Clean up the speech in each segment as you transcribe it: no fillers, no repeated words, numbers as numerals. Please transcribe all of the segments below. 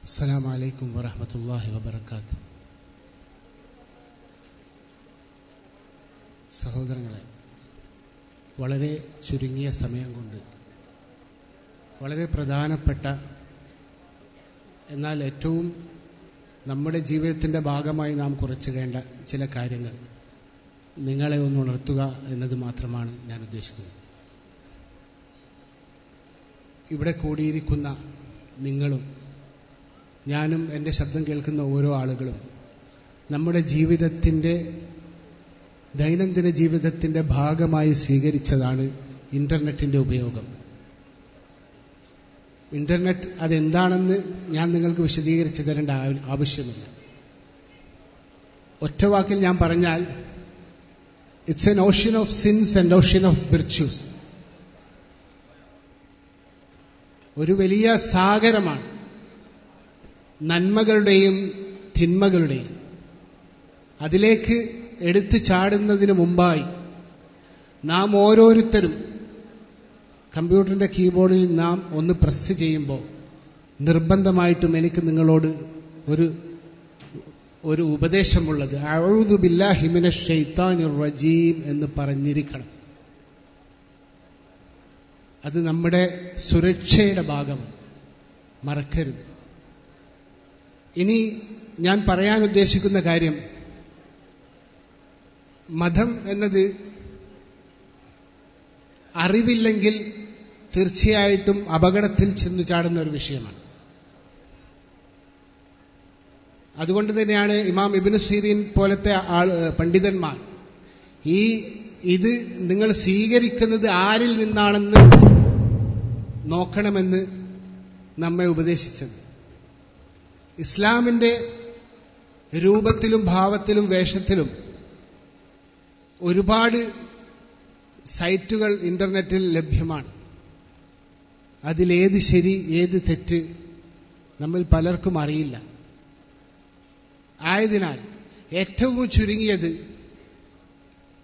അസ്സലാമു അലൈക്കും വറഹ്മത്തുള്ളാഹി വബറകാതുഹു. സഹോദരങ്ങളെ, വളരെ ചുരുങ്ങിയ സമയം കൊണ്ട് വളരെ പ്രധാനപ്പെട്ട എന്നാൽ ഏറ്റവും നമ്മുടെ ജീവിതത്തിൻ്റെ ഭാഗമായി നാം കുറച്ചുകേണ്ട ചില കാര്യങ്ങൾ നിങ്ങളെ ഒന്ന് ഉണർത്തുക എന്നത് മാത്രമാണ് ഞാൻ ഉദ്ദേശിക്കുന്നത്. ഇവിടെ കൂടിയിരിക്കുന്ന നിങ്ങളും ഞാനും എൻ്റെ ശബ്ദം കേൾക്കുന്ന ഓരോ ആളുകളും നമ്മുടെ ജീവിതത്തിൻ്റെ ദൈനംദിന ജീവിതത്തിൻ്റെ ഭാഗമായി സ്വീകരിച്ചതാണ് ഇൻ്റർനെറ്റിൻ്റെ ഉപയോഗം. ഇൻ്റർനെറ്റ് അതെന്താണെന്ന് ഞാൻ നിങ്ങൾക്ക് വിശദീകരിച്ച് തരേണ്ട ആവശ്യമില്ല. ഒറ്റ വാക്കിൽ ഞാൻ പറഞ്ഞാൽ, it's an ocean of since and ocean of virtues. ഒരു വലിയ സാഗരമാണ് നന്മകളുടെയും തിന്മകളുടെയും. അതിലേക്ക് എടുത്തു ചാടുന്നതിന് മുമ്പായി നാം ഓരോരുത്തരും കമ്പ്യൂട്ടറിന്റെ കീബോർഡിൽ നാം ഒന്ന് പ്രസ് ചെയ്യുമ്പോൾ നിർബന്ധമായിട്ടും എനിക്ക് നിങ്ങളോട് ഒരു ഉപദേശമുള്ളത്, അഊദു ബില്ലാഹി മിനശ് ശൈത്താനിർ റജീം എന്ന് പറഞ്ഞിരിക്കണം. അത് നമ്മുടെ സുരക്ഷയുടെ ഭാഗം, മറക്കരുത്. ഇനി ഞാൻ പറയാൻ ഉദ്ദേശിക്കുന്ന കാര്യം, മതം എന്നത് അറിവില്ലെങ്കിൽ തീർച്ചയായിട്ടും അപകടത്തിൽ ചെന്നു ചാടുന്ന ഒരു വിഷയമാണ്. അതുകൊണ്ട് തന്നെയാണ് ഇമാം ഇബ്നു സിരീൻ പോലത്തെ പണ്ഡിതന്മാർ ഇത് നിങ്ങൾ സ്വീകരിക്കുന്നത് ആരിൽ നിന്നാണെന്ന് നോക്കണമെന്ന് നമ്മെ ഉപദേശിച്ചത്. ഇസ്ലാമിന്റെ രൂപത്തിലും ഭാവത്തിലും വേഷത്തിലും ഒരുപാട് സൈറ്റുകൾ ഇന്റർനെറ്റിൽ ലഭ്യമാണ്. അതിലേത് ശരി ഏത് തെറ്റ് നമ്മൾ പലർക്കും അറിയില്ല. ആയതിനാൽ ഏറ്റവും ചുരുങ്ങിയത്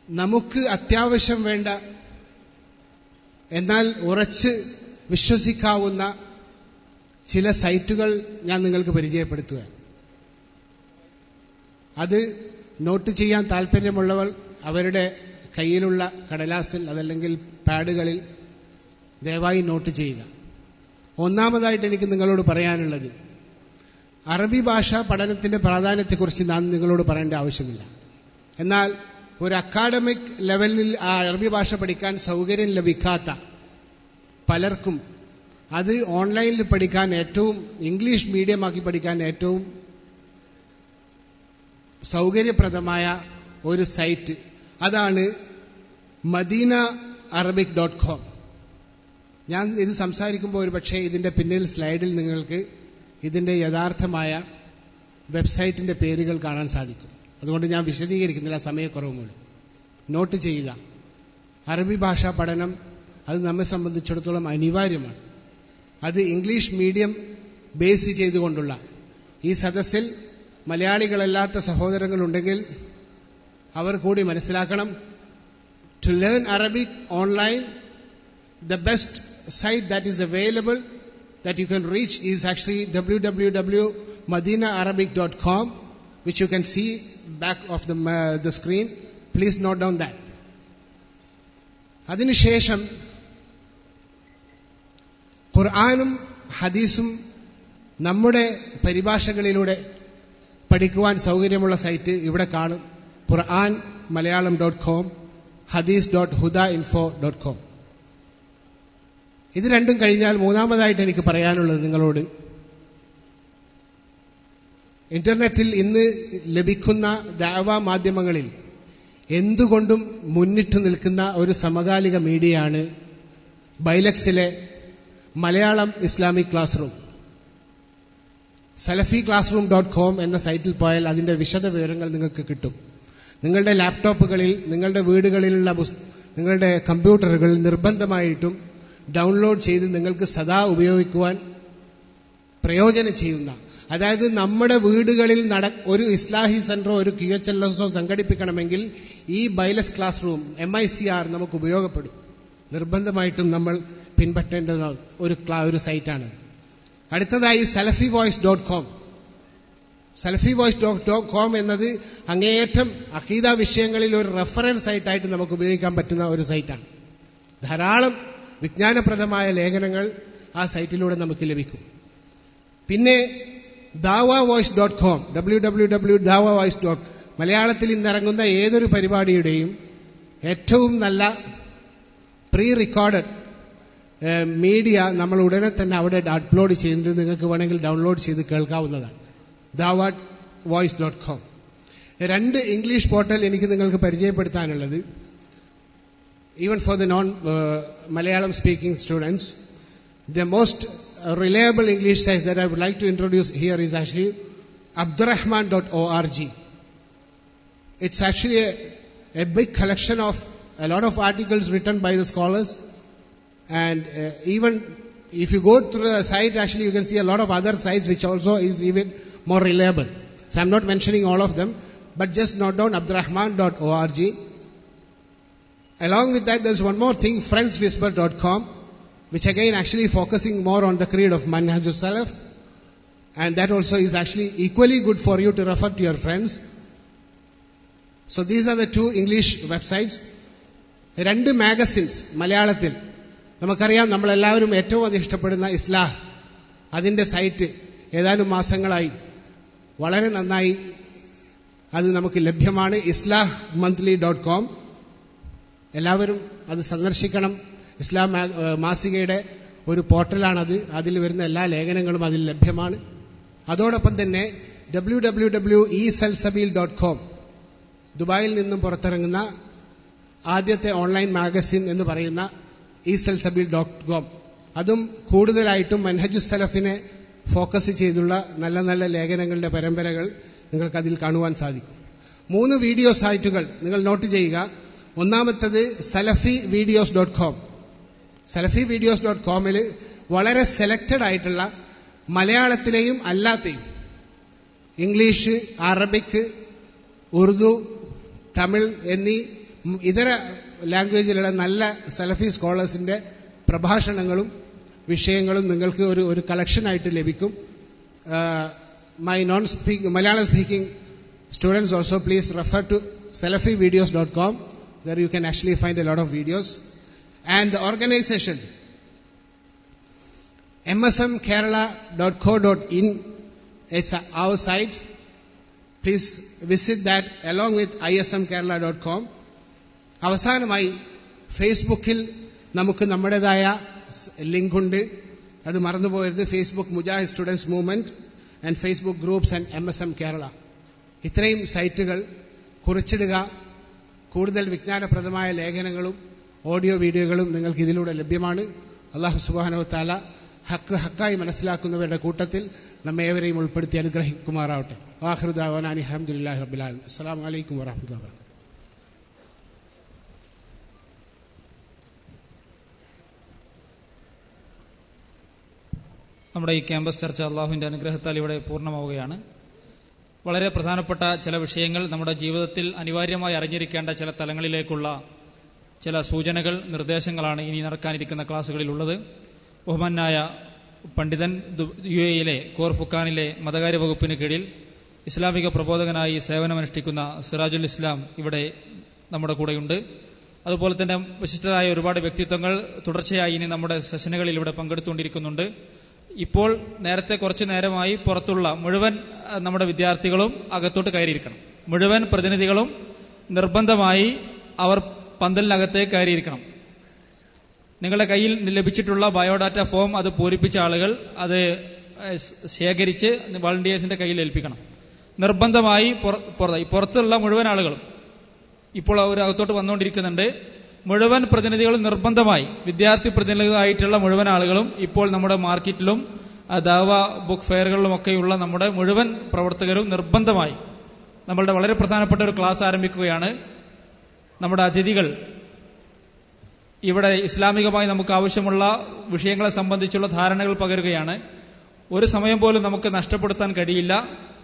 നമുക്ക് അത്യാവശ്യം വേണ്ട എന്നാൽ ഉറച്ച് വിശ്വസിക്കാവുന്ന ചില സൈറ്റുകൾ ഞാൻ നിങ്ങൾക്ക് പരിചയപ്പെടുത്തുകയാണ്. അത് നോട്ട് ചെയ്യാൻ താല്പര്യമുള്ളവർ അവരുടെ കയ്യിലുള്ള കടലാസിൽ അതല്ലെങ്കിൽ പാഡുകളിൽ ദയവായി നോട്ട് ചെയ്യുക. ഒന്നാമതായിട്ട് എനിക്ക് നിങ്ങളോട് പറയാനുള്ളത്, അറബി ഭാഷ പഠനത്തിന്റെ പ്രാധാന്യത്തെക്കുറിച്ച് ഞാൻ നിങ്ങളോട് പറയേണ്ട ആവശ്യമില്ല. എന്നാൽ ഒരു അക്കാഡമിക് ലെവലിൽ ആ അറബി ഭാഷ പഠിക്കാൻ സൗകര്യം ലഭിക്കാത്ത പലർക്കും അത് ഓൺലൈനിൽ പഠിക്കാൻ ഏറ്റവും ഇംഗ്ലീഷ് മീഡിയമാക്കി പഠിക്കാൻ ഏറ്റവും സൗകര്യപ്രദമായ ഒരു സൈറ്റ്, അതാണ് madinaarabic.com. ഞാൻ ഇത് സംസാരിക്കുമ്പോൾ ഒരു പക്ഷേ ഇതിന്റെ പിന്നിൽ സ്ലൈഡിൽ നിങ്ങൾക്ക് ഇതിന്റെ യഥാർത്ഥമായ വെബ്സൈറ്റിന്റെ പേരുകൾ കാണാൻ സാധിക്കും. അതുകൊണ്ട് ഞാൻ വിശദീകരിക്കുന്നില്ല, സമയക്കുറവ് മൂലം. നോട്ട് ചെയ്യുക. അറബി ഭാഷാ പഠനം അത് നമ്മെ സംബന്ധിച്ചിടത്തോളം അനിവാര്യമാണ്. അത് ഇംഗ്ലീഷ് മീഡിയം ബേസ് ചെയ്തുകൊണ്ടുള്ള ഈ സദസ്സിൽ മലയാളികളല്ലാത്ത സഹോദരങ്ങളുണ്ടെങ്കിൽ അവർ കൂടി മനസ്സിലാക്കണം. To learn Arabic online, the best site that is available that you can reach is actually www.madinaarabic.com, which you can see back of the screen. Please note down that. അതിനുശേഷം ഖുർആനും ഹദീസും നമ്മുടെ പരിഭാഷകളിലൂടെ പഠിക്കുവാൻ സൗകര്യമുള്ള സൈറ്റ് ഇവിടെ കാണും. ഖുർആൻ malayalam.com, hadith.hudainfo.com. ഇത് രണ്ടും കഴിഞ്ഞാൽ മൂന്നാമതായിട്ട് എനിക്ക് പറയാനുള്ളത് നിങ്ങളോട്, ഇന്റർനെറ്റിൽ ഇന്ന് ലഭിക്കുന്ന ദഅവാ മാധ്യമങ്ങളിൽ എന്തുകൊണ്ടും മുന്നിട്ട് നിൽക്കുന്ന ഒരു സമകാലിക മീഡിയയാണ് ബൈലക്സിലെ Malayalam Islamic classroom. salafi.classroom.com എന്ന സൈറ്റിൽ പോയാൽ അതിന്റെ വിശദ വിവരങ്ങൾ നിങ്ങൾക്ക് കിട്ടും. നിങ്ങളുടെ ലാപ്ടോപ്പുകളിൽ, നിങ്ങളുടെ വീടുകളിലുള്ള നിങ്ങളുടെ കമ്പ്യൂട്ടറുകളിൽ നിർബന്ധമായിട്ടും ഡൗൺലോഡ് ചെയ്ത് നിങ്ങൾക്ക് സദാ ഉപയോഗിക്കുവാൻ പ്രയോജനം ചെയ്യുന്ന, അതായത് നമ്മുടെ വീടുകളിൽ ഒരു ഇസ്ലാഹി സെന്ററോ ഒരു QHLSO സംഘടിപ്പിക്കണമെങ്കിൽ ഈ ബൈലസ് ക്ലാസ് റൂം MICR നമുക്ക് ഉപയോഗപ്പെടും. നിർബന്ധമായിട്ടും നമ്മൾ പിൻപറ്റേണ്ട ഒരു സൈറ്റാണ്. അടുത്തതായി salafivoice.com. salafivoice.com എന്നത് അങ്ങേയറ്റം അഖീദ വിഷയങ്ങളിൽ ഒരു റെഫറൻസ് സൈറ്റായിട്ട് നമുക്ക് ഉപയോഗിക്കാൻ പറ്റുന്ന ഒരു സൈറ്റാണ്. ധാരാളം വിജ്ഞാനപ്രദമായ ലേഖനങ്ങൾ ആ സൈറ്റിലൂടെ നമുക്ക് ലഭിക്കും. പിന്നെ dawavoice.com, www.dawavoice.com, മലയാളത്തിൽ ഇന്നിറങ്ങുന്ന ഏതൊരു പരിപാടിയുടെയും ഏറ്റവും നല്ല പ്രീ റെക്കോർഡഡ് മീഡിയ നമ്മൾ ഉടനെ തന്നെ അവിടെ അപ്ലോഡ് ചെയ്യുന്നത് നിങ്ങൾക്ക് വേണമെങ്കിൽ ഡൗൺലോഡ് ചെയ്ത് കേൾക്കാവുന്നതാണ്. dawavoice.com. 2 ഇംഗ്ലീഷ് പോർട്ടൽ എനിക്ക് നിങ്ങൾക്ക് പരിചയപ്പെടുത്താനുള്ളത്, even for the non-Malayalam speaking students. The most reliable English site that I would like to introduce here is actually abdurrahman.org. It's actually a big collection of a lot of articles written by the scholars, and even if you go to the site, actually you can see a lot of other sites which also is even more reliable. So I'm not mentioning all of them, but just note down abdurrahman.org. Along with that, there's one more thing, friendswhisper.com, which again actually focusing more on the creed of Manhajus Salaf, and that also is actually equally good for you to refer to your friends. So these are the 2 English websites. 2 magazines മലയാളത്തിൽ. നമുക്കറിയാം, നമ്മളെല്ലാവരും ഏറ്റവും അധികം ഇഷ്ടപ്പെടുന്ന Islah, അതിന്റെ site ഏതാനും മാസങ്ങളായി വളരെ നന്നായി അത് നമുക്ക് ലഭ്യമാണ്. islammonthly.com. എല്ലാവരും അത് സന്ദർശിക്കണം. ഇസ്ലാം മാസികയുടെ ഒരു പോർട്ടലാണത്. അതിൽ വരുന്ന എല്ലാ ലേഖനങ്ങളും അതിൽ ലഭ്യമാണ്. അതോടൊപ്പം തന്നെ www.esalsabil.com, ദുബായിൽ നിന്നും പുറത്തിറങ്ങുന്ന ആദ്യത്തെ ഓൺലൈൻ മാഗസിൻ എന്ന് പറയുന്ന esalsabil.com, അതും കൂടുതലായിട്ടും മൻഹജുസ് സലഫിനെ ഫോക്കസ് ചെയ്തുള്ള നല്ല നല്ല ലേഖനങ്ങളുടെ പരമ്പരകൾ നിങ്ങൾക്ക് അതിൽ കാണുവാൻ സാധിക്കും. 3 വീഡിയോ സൈറ്റുകൾ നിങ്ങൾ നോട്ട് ചെയ്യുക. ഒന്നാമത്തത് salafivideos.com. salafivideos.com വളരെ സെലക്റ്റഡ് ആയിട്ടുള്ള മലയാളത്തിലെയും അല്ലാത്തെയും ഇംഗ്ലീഷ്, അറബിക്, ഉറുദു, തമിഴ് എന്നീ ഇതര ലാംഗ്വേജിലുള്ള നല്ല സലഫി സ്കോളേഴ്സിന്റെ പ്രഭാഷണങ്ങളും വിഷയങ്ങളും നിങ്ങൾക്ക് ഒരു കളക്ഷനായിട്ട് ലഭിക്കും. My Malayalam speaking students also please refer to salafivideos.com. There you can actually find a lot of videos. And the organization msmkerala.co.in, it's our site. Please visit that along with ismkerala.com. അവസാനമായി ഫേസ്ബുക്കിൽ നമുക്ക് നമ്മുടേതായ link ഉണ്ട്, അത് മറന്നുപോകരുത്. Facebook Mujahid students movement and Facebook groups and MSM Kerala. ഇത്രയും സൈറ്റുകൾ കുറിച്ചിടുക. കൂടുതൽ വിജ്ഞാനപ്രദമായ ലേഖനങ്ങളും ഓഡിയോ വീഡിയോകളും നിങ്ങൾക്ക് ഇതിലൂടെ ലഭ്യമാണ്. അല്ലാഹു സുബ്ഹാനഹു വ തആല ഹക്കായി മനസ്സിലാക്കുന്നവരുടെ കൂട്ടത്തിൽ നമ്മേവരെയും ഉൾപ്പെടുത്തി അനുഗ്രഹിക്കുമാറാവട്ടെ. ആഖിറു ദഅവാനാ അൽഹംദുലില്ലാഹി റബ്ബിൽ ആലമീൻ. അസ്സലാമു അലൈക്കും വറഹ്മത്തുള്ളാഹി വബറകാതുഹു. നമ്മുടെ ഈ ക്യാമ്പസ് ചർച്ച അള്ളാഹുവിന്റെ അനുഗ്രഹത്താൽ ഇവിടെ പൂർണ്ണമാവുകയാണ്. വളരെ പ്രധാനപ്പെട്ട ചില വിഷയങ്ങൾ, നമ്മുടെ ജീവിതത്തിൽ അനിവാര്യമായി അറിഞ്ഞിരിക്കേണ്ട ചില തലങ്ങളിലേക്കുള്ള ചില സൂചനകൾ, നിർദ്ദേശങ്ങളാണ് ഇനി നടക്കാനിരിക്കുന്ന ക്ലാസുകളിലുള്ളത്. ബഹുമാനായ പണ്ഡിതൻ UAE കോർ ഫുക്കാനിലെ മതകാര്യ വകുപ്പിന് കീഴിൽ ഇസ്ലാമിക പ്രബോധകനായി സേവനമനുഷ്ഠിക്കുന്ന സിറാജുൽ ഇസ്ലാം ഇവിടെ നമ്മുടെ കൂടെയുണ്ട്. അതുപോലെ തന്നെ വിശിഷ്ടരായ ഒരുപാട് വ്യക്തിത്വങ്ങൾ തുടർച്ചയായി ഇനി നമ്മുടെ സെഷനുകളിൽ ഇവിടെ പങ്കെടുത്തുകൊണ്ടിരിക്കുന്നുണ്ട്. ഇപ്പോൾ നേരത്തെ കുറച്ചു നേരമായി പുറത്തുള്ള മുഴുവൻ നമ്മുടെ വിദ്യാർത്ഥികളും അകത്തോട്ട് കയറിയിരിക്കണം. മുഴുവൻ പ്രതിനിധികളും നിർബന്ധമായി അവർ പന്തലിനകത്തേക്ക് കയറിയിരിക്കണം. നിങ്ങളുടെ കയ്യിൽ ലഭിച്ചിട്ടുള്ള ബയോഡാറ്റ ഫോം അത് പൂരിപ്പിച്ച ആളുകൾ അത് ശേഖരിച്ച് വളണ്ടിയേഴ്സിന്റെ കയ്യിൽ ഏൽപ്പിക്കണം. നിർബന്ധമായി പുറത്തുള്ള മുഴുവൻ ആളുകളും ഇപ്പോൾ അവർ അകത്തോട്ട് വന്നുകൊണ്ടിരിക്കുന്നുണ്ട്. മുഴുവൻ പ്രതിനിധികളും നിർബന്ധമായി, വിദ്യാർത്ഥി പ്രതിനിധികളായിട്ടുള്ള മുഴുവൻ ആളുകളും ഇപ്പോൾ നമ്മുടെ മാർക്കറ്റിലും ദാവ ബുക്ക് ഫെയറുകളിലുമൊക്കെയുള്ള നമ്മുടെ മുഴുവൻ പ്രവർത്തകരും നിർബന്ധമായി നമ്മളുടെ വളരെ പ്രധാനപ്പെട്ട ഒരു ക്ലാസ് ആരംഭിക്കുകയാണ്. നമ്മുടെ അതിഥികൾ ഇവിടെ ഇസ്ലാമികമായി നമുക്ക് ആവശ്യമുള്ള വിഷയങ്ങളെ സംബന്ധിച്ചുള്ള ധാരണകൾ പകരുകയാണ്. ഒരു സമയം പോലും നമുക്ക് നഷ്ടപ്പെടുത്താൻ കഴിയില്ല.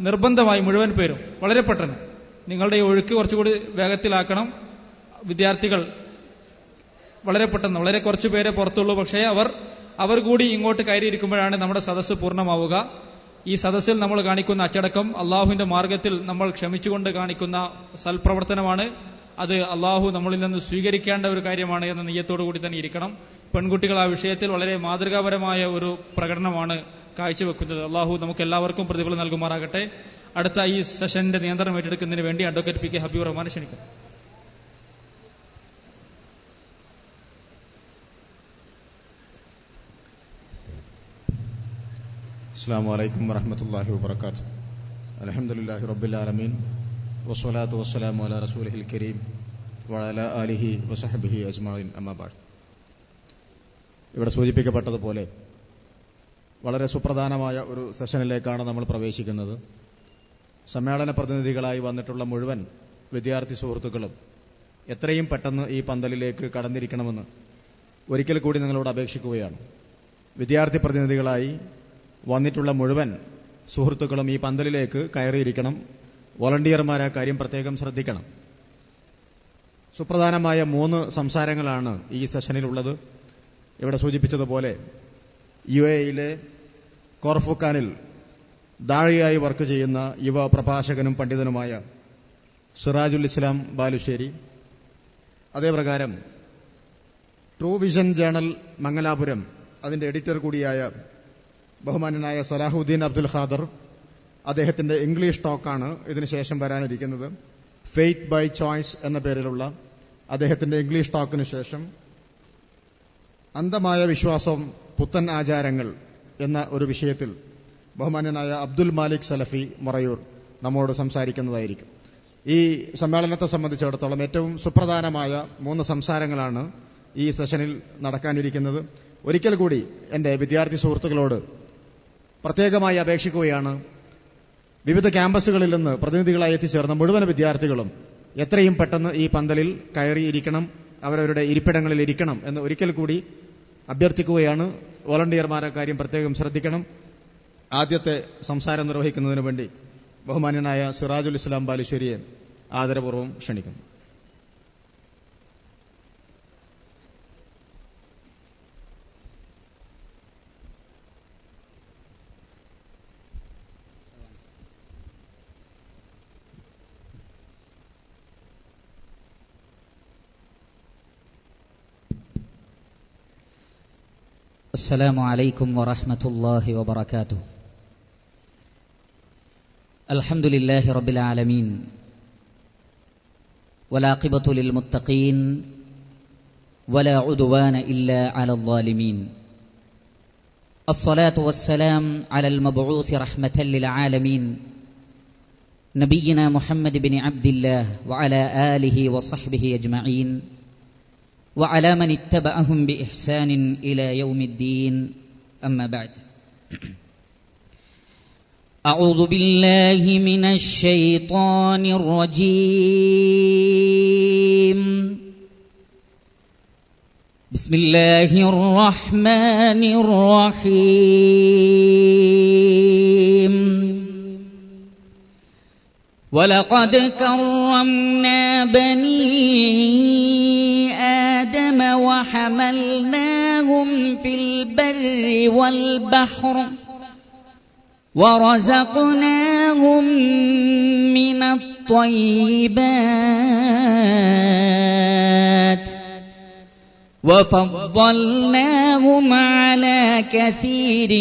നിർബന്ധമായി മുഴുവൻ പേരും വളരെ പെട്ടെന്ന് നിങ്ങളുടെ ഈ ഒഴുക്ക് കുറച്ചുകൂടി വേഗത്തിലാക്കണം. വിദ്യാർത്ഥികൾ വളരെ പെട്ടെന്ന്, വളരെ കുറച്ചു പേരെ പുറത്തുള്ളൂ, പക്ഷേ അവർ അവർ കൂടി ഇങ്ങോട്ട് കയറിയിരിക്കുമ്പോഴാണ് നമ്മുടെ സദസ്സ് പൂർണ്ണമാവുക. ഈ സദസ്സിൽ നമ്മൾ കാണിക്കുന്ന അച്ചടക്കം അള്ളാഹുവിന്റെ മാർഗത്തിൽ നമ്മൾ ക്ഷമിച്ചുകൊണ്ട് കാണിക്കുന്ന സൽപ്രവർത്തനമാണ്. അത് അള്ളാഹു നമ്മളിൽ നിന്ന് സ്വീകരിക്കേണ്ട ഒരു കാര്യമാണ് എന്ന നിയ്യത്തോടു കൂടി തന്നെ ഇരിക്കണം. പെൺകുട്ടികൾ ആ വിഷയത്തിൽ വളരെ മാതൃകാപരമായ ഒരു പ്രകടനമാണ് കാഴ്ചവെക്കുന്നത്. അള്ളാഹു നമുക്ക് എല്ലാവർക്കും പ്രതിഫലം നൽകുമാറാകട്ടെ. അടുത്ത ഈ സെഷന്റെ നിയന്ത്രണം ഏറ്റെടുക്കുന്നതിന് വേണ്ടി അഡ്വക്കേറ്റ് പി കെ ഹബീബ് റഹ്മാനെ ക്ഷണിക്കും. അസ്സലാമു അലൈക്കും വറഹ്മത്തുള്ളാഹി വബറകാതുഹു. അൽഹംദുലില്ലാഹി റബ്ബിൽ ആലമീൻ വസ്സലാത്തു വസ്സലാമു അലാ റസൂലിഹിൽ കരീം വഅലാ ആലിഹി വസഹ്ബിഹി അജ്മഈൻ. അമ്മാ ബഅദ്. ഇവിടെ സൂചിപ്പിക്കപ്പെട്ടതുപോലെ വളരെ സുപ്രധാനമായ ഒരു സെഷനിലേക്കാണ് നമ്മൾ പ്രവേശിക്കുന്നത്. സമ്മേളന പ്രതിനിധികളായി വന്നിട്ടുള്ള മുഴുവൻ വിദ്യാർത്ഥി സുഹൃത്തുക്കളും എത്രയും പെട്ടെന്ന് ഈ പന്തലിലേക്ക് കടന്നിരിക്കണമെന്ന് ഒരിക്കൽ കൂടി നിങ്ങളോട് അപേക്ഷിക്കുകയാണ്. വിദ്യാർത്ഥി പ്രതിനിധികളായി വന്നിട്ടുള്ള മുഴുവൻ സുഹൃത്തുക്കളും ഈ പന്തലിലേക്ക് കയറിയിരിക്കണം. വോളണ്ടിയർമാർ ആ കാര്യം പ്രത്യേകം ശ്രദ്ധിക്കണം. സുപ്രധാനമായ 3 സംസാരങ്ങളാണ് ഈ സെഷനിലുള്ളത്. ഇവിടെ സൂചിപ്പിച്ചതുപോലെ UAE കോർഫുഖാനിൽ ദാഴിയായി വർക്ക് ചെയ്യുന്ന യുവ പ്രഭാഷകനും പണ്ഡിതനുമായ സിറാജുൽ ഇസ്ലാം ബാലുശ്ശേരി, അതേപ്രകാരം ട്രൂ വിഷൻ ജേണൽ മംഗലാപുരം അതിന്റെ എഡിറ്റർ കൂടിയായ ബഹുമാനനായ സലാഹുദ്ദീൻ അബ്ദുൽ ഖാദർ, അദ്ദേഹത്തിന്റെ ഇംഗ്ലീഷ് ടോക്കാണ് ഇതിനുശേഷം വരാനിരിക്കുന്നത്. ഫെയ്ത്ത് ബൈ ചോയ്സ് എന്ന പേരിലുള്ള അദ്ദേഹത്തിന്റെ ഇംഗ്ലീഷ് ടോക്കിന് ശേഷം അന്ധമായ വിശ്വാസം, പുത്തൻ ആചാരങ്ങൾ എന്ന ഒരു വിഷയത്തിൽ ബഹുമാന്യനായ അബ്ദുൽ മാലിക് സലഫി മൊറയൂർ നമ്മോട് സംസാരിക്കുന്നതായിരിക്കും. ഈ സമ്മേളനത്തെ സംബന്ധിച്ചിടത്തോളം ഏറ്റവും സുപ്രധാനമായ 3 സംസാരങ്ങളാണ് ഈ സെഷനിൽ നടക്കാനിരിക്കുന്നത്. ഒരിക്കൽ കൂടി എന്റെ വിദ്യാർത്ഥി സുഹൃത്തുക്കളോട് പ്രത്യേകമായി അപേക്ഷിക്കുകയാണ്. വിവിധ ക്യാമ്പസുകളിൽ നിന്ന് പ്രതിനിധികളായി എത്തിച്ചേർന്ന മുഴുവൻ വിദ്യാർത്ഥികളും എത്രയും പെട്ടെന്ന് ഈ പന്തലിൽ കയറിയിരിക്കണം, അവരവരുടെ ഇരിപ്പിടങ്ങളിൽ ഇരിക്കണം എന്ന് ഒരിക്കൽ കൂടി അഭ്യർത്ഥിക്കുകയാണ്. വോളണ്ടിയർമാരെ കാര്യം പ്രത്യേകം ശ്രദ്ധിക്കണം. ആദ്യത്തെ സംസാരം നിർവഹിക്കുന്നതിന് വേണ്ടി ബഹുമാന്യനായ സിറാജുൽ ഇസ്ലാം ബാലുശ്ശേരിയെ ആദരപൂർവ്വം ക്ഷണിക്കുന്നു. السلام عليكم ورحمة الله وبركاته. الحمد لله رب العالمين والعاقبة للمتقين ولا عدوان إلا على الظالمين. الصلاة والسلام على المبعوث رحمة للعالمين نبينا محمد بن عبد الله وعلى آله وصحبه أجمعين وعلى من اتبعهم بإحسان إلى يوم الدين. أما بعد. أعوذ بالله من الشيطان الرجيم. بسم الله الرحمن الرحيم. ولقد كرمنا بني آدم وحملناهم في البر والبحر ورزقناهم من الطيبات وفضلناهم على كثير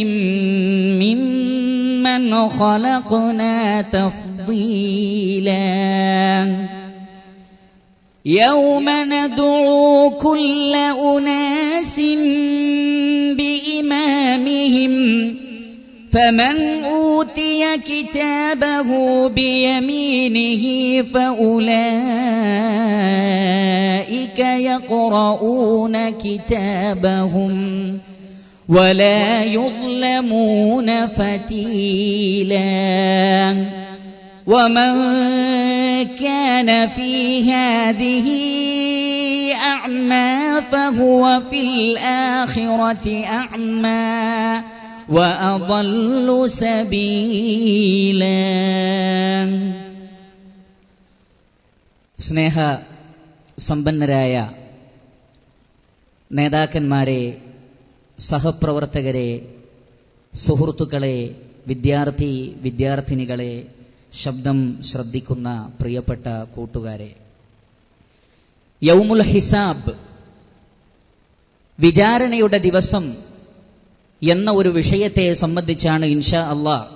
ممن خلقنا تفضيلا. يوم ندعو كل أناس بإمامهم فمن أوتي كتابه بيمينه فأولئك يقرؤون كتابهم ولا يظلمون فتيلا. ومن كان في هذه أعمى فهو في الآخرة أعمى وأضل سبيلا. സ്നേഹ സമ്പന്നരായ നേതാക്കന്മാരെ, സഹപ്രവർത്തകരെ, സുഹൃത്തുക്കളെ, വിദ്യാർത്ഥിനികളെ, ശബ്ദം ശ്രദ്ധിക്കുന്ന പ്രിയപ്പെട്ട കൂട്ടുകാരെ, യൗമുൽ ഹിസാബ്, വിചാരണയുടെ ദിവസം എന്ന ഒരു വിഷയത്തെ സംബന്ധിച്ചാണ് ഇൻഷാ അല്ലാഹ്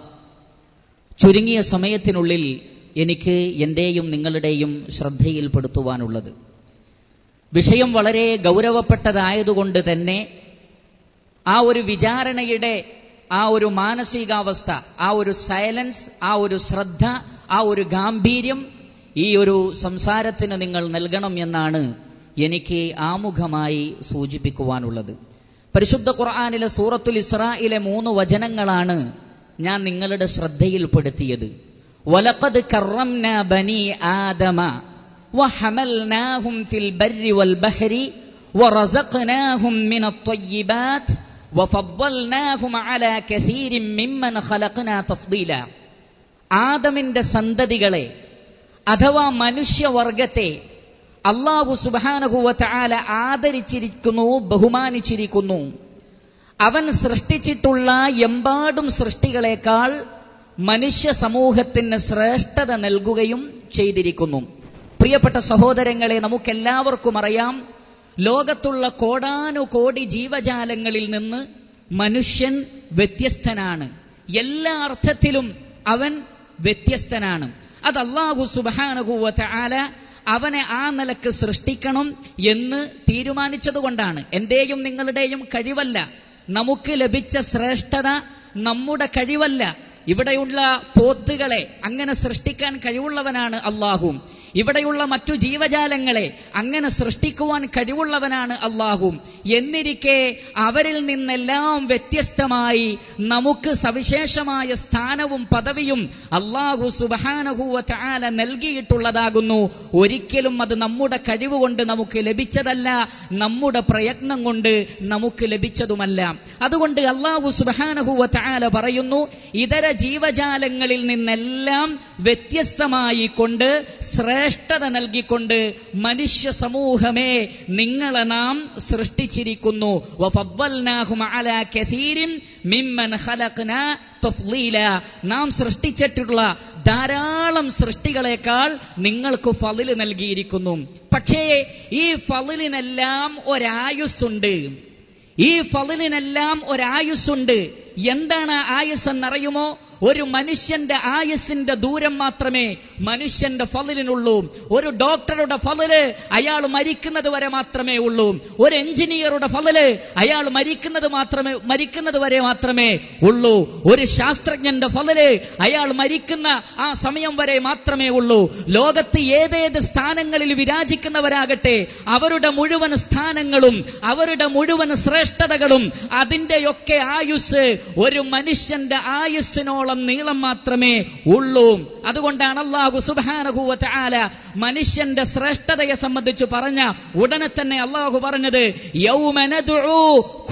ചുരുങ്ങിയ സമയത്തിനുള്ളിൽ എനിക്ക് എന്റെയും നിങ്ങളുടെയും ശ്രദ്ധയിൽപ്പെടുത്തുവാനുള്ളത്. വിഷയം വളരെ ഗൗരവപ്പെട്ടതായതുകൊണ്ട് തന്നെ ആ ഒരു വിചാരണയുടെ ആ ഒരു മാനസികാവസ്ഥ, ആ ഒരു സൈലൻസ്, ആ ഒരു ശ്രദ്ധ, ആ ഒരു ഗാംഭീര്യം ഈ ഒരു സംസാരത്തിന് നിങ്ങൾ നൽകണം എന്നാണ് എനിക്ക് ആമുഖമായി സൂചിപ്പിക്കുവാനുള്ളത്. പരിശുദ്ധ ഖുർആനിലെ സൂറത്തുൽ ഇസ്രായിലെ 3 വചനങ്ങളാണ് ഞാൻ നിങ്ങളുടെ ശ്രദ്ധയിൽപ്പെടുത്തിയത്. വലഖദ് കറംനാ ബനി ആദമ വഹമൽനാഹും ഫിൽ ബർരി വൽ ബഹരി വറസഖ്നാഹും മിനത് ത്വയ്യിബാത്ത് വഫദ്ദൽനാഹും അലാ കസീരിൻ മിമ്മൻ ഖലഖ്നാ തഫ്ദീല. ആദമിന്റെ സന്തതികളെ അഥവാ മനുഷ്യവർഗത്തെ അല്ലാഹു സുബ്ഹാനഹു വ തആല ആദരിച്ചിരിക്കുന്നു, ബഹുമാനിച്ചിരിക്കുന്നു. അവൻ സൃഷ്ടിച്ചിട്ടുള്ള എമ്പാടും സൃഷ്ടികളെക്കാൾ മനുഷ്യ സമൂഹത്തിന് ശ്രേഷ്ഠത നൽകുകയും ചെയ്തിരിക്കുന്നു. പ്രിയപ്പെട്ട സഹോദരങ്ങളെ, നമുക്കെല്ലാവർക്കും അറിയാം, ലോകത്തുള്ള കോടാനുകോടി ജീവജാലങ്ങളിൽ നിന്ന് മനുഷ്യൻ വ്യത്യസ്തനാണ്. എല്ലാ അർത്ഥത്തിലും അവൻ വ്യത്യസ്തനാണ്. അത് അല്ലാഹു സുബ്ഹാനഹു വ തആല അവനെ ആ നിലക്ക് സൃഷ്ടിക്കണം എന്ന് തീരുമാനിച്ചതുകൊണ്ടാണ്. എന്റെയും നിങ്ങളുടെയും കഴിവല്ല, നമുക്ക് ലഭിച്ച ശ്രേഷ്ഠത നമ്മുടെ കഴിവല്ല. ഇവിടെയുള്ള പോത്തുകളെ അങ്ങനെ സൃഷ്ടിക്കാൻ കഴിവുള്ളവനാണ് അല്ലാഹു. ഇവിടെയുള്ള മറ്റു ജീവജാലങ്ങളെ അങ്ങനെ സൃഷ്ടിക്കുവാൻ കഴിവുള്ളവനാണ് അല്ലാഹു. എന്നിരിക്കെ അവരിൽ നിന്നെല്ലാം വ്യത്യസ്തമായി നമുക്ക് സവിശേഷമായ സ്ഥാനവും പദവിയും അല്ലാഹു സുബ്ഹാനഹു വ തആല നൽകിയിട്ടുള്ളതാകുന്നു. ഒരിക്കലും അത് നമ്മുടെ കഴിവുകൊണ്ട് നമുക്ക് ലഭിച്ചതല്ല, നമ്മുടെ പ്രയത്നം കൊണ്ട് നമുക്ക് ലഭിച്ചതുമല്ല. അതുകൊണ്ട് അല്ലാഹു സുബ്ഹാനഹു വ തആല പറയുന്നു, ഇതര ജീവജാലങ്ങളിൽ നിന്നെല്ലാം വ്യത്യസ്തമായി കൊണ്ട് ശ്രേഷ്ഠത നൽകിക്കൊണ്ട് മനുഷ്യ സമൂഹമേ നിങ്ങളെ നാം സൃഷ്ടിച്ചിരിക്കുന്നു. വഫദ്ദൽനാഹും അലാ കസീരിൻ മിമ്മൻ ഖലഖ്നാ തഫ്ളീല. നാം സൃഷ്ടിച്ചിട്ടുള്ള ധാരാളം സൃഷ്ടികളെക്കാൾ നിങ്ങൾക്ക് ഫളില് നൽകിയിരിക്കുന്നു. പക്ഷേ ഈ ഫളിലിനെല്ലാം ഒരായുസ്സുണ്ട്. ഈ ഫളിലിനെല്ലാം ഒരായുസ്സുണ്ട്. എന്താണ് ആയുസ് എന്നറിയുമോ? ഒരു മനുഷ്യന്റെ ആയുസിന്റെ ദൂരം മാത്രമേ മനുഷ്യന്റെ ഫളിലിനുള്ളൂ. ഒരു ഡോക്ടറുടെ ഫളില് അയാൾ മരിക്കുന്നത് വരെ മാത്രമേ ഉള്ളൂ. ഒരു എഞ്ചിനീയറുടെ ഫളില് അയാൾ മരിക്കുന്നത് വരെ മാത്രമേ ഉള്ളൂ. ഒരു ശാസ്ത്രജ്ഞന്റെ ഫളില് അയാൾ മരിക്കുന്ന ആ സമയം വരെ മാത്രമേ ഉള്ളൂ. ലോകത്ത് ഏതേത് സ്ഥാനങ്ങളിൽ വിരാജിക്കുന്നവരാകട്ടെ, അവരുടെ മുഴുവൻ സ്ഥാനങ്ങളും അവരുടെ മുഴുവൻ ശ്രേഷ്ഠതകളും അതിന്റെയൊക്കെ ആയുസ് ഒരു മനുഷ്യന്റെ ആയുസ്സിനോളം നീളം മാത്രമേ ഉള്ളൂ. അതുകൊണ്ടാണ് അല്ലാഹു സുബ്ഹാനഹു വ തആല മനുഷ്യന്റെ ശ്രേഷ്ഠതയെ സംബന്ധിച്ച് പറഞ്ഞ ഉടനെ തന്നെ അല്ലാഹു പറഞ്ഞത്, യൗമ നദ്ഉ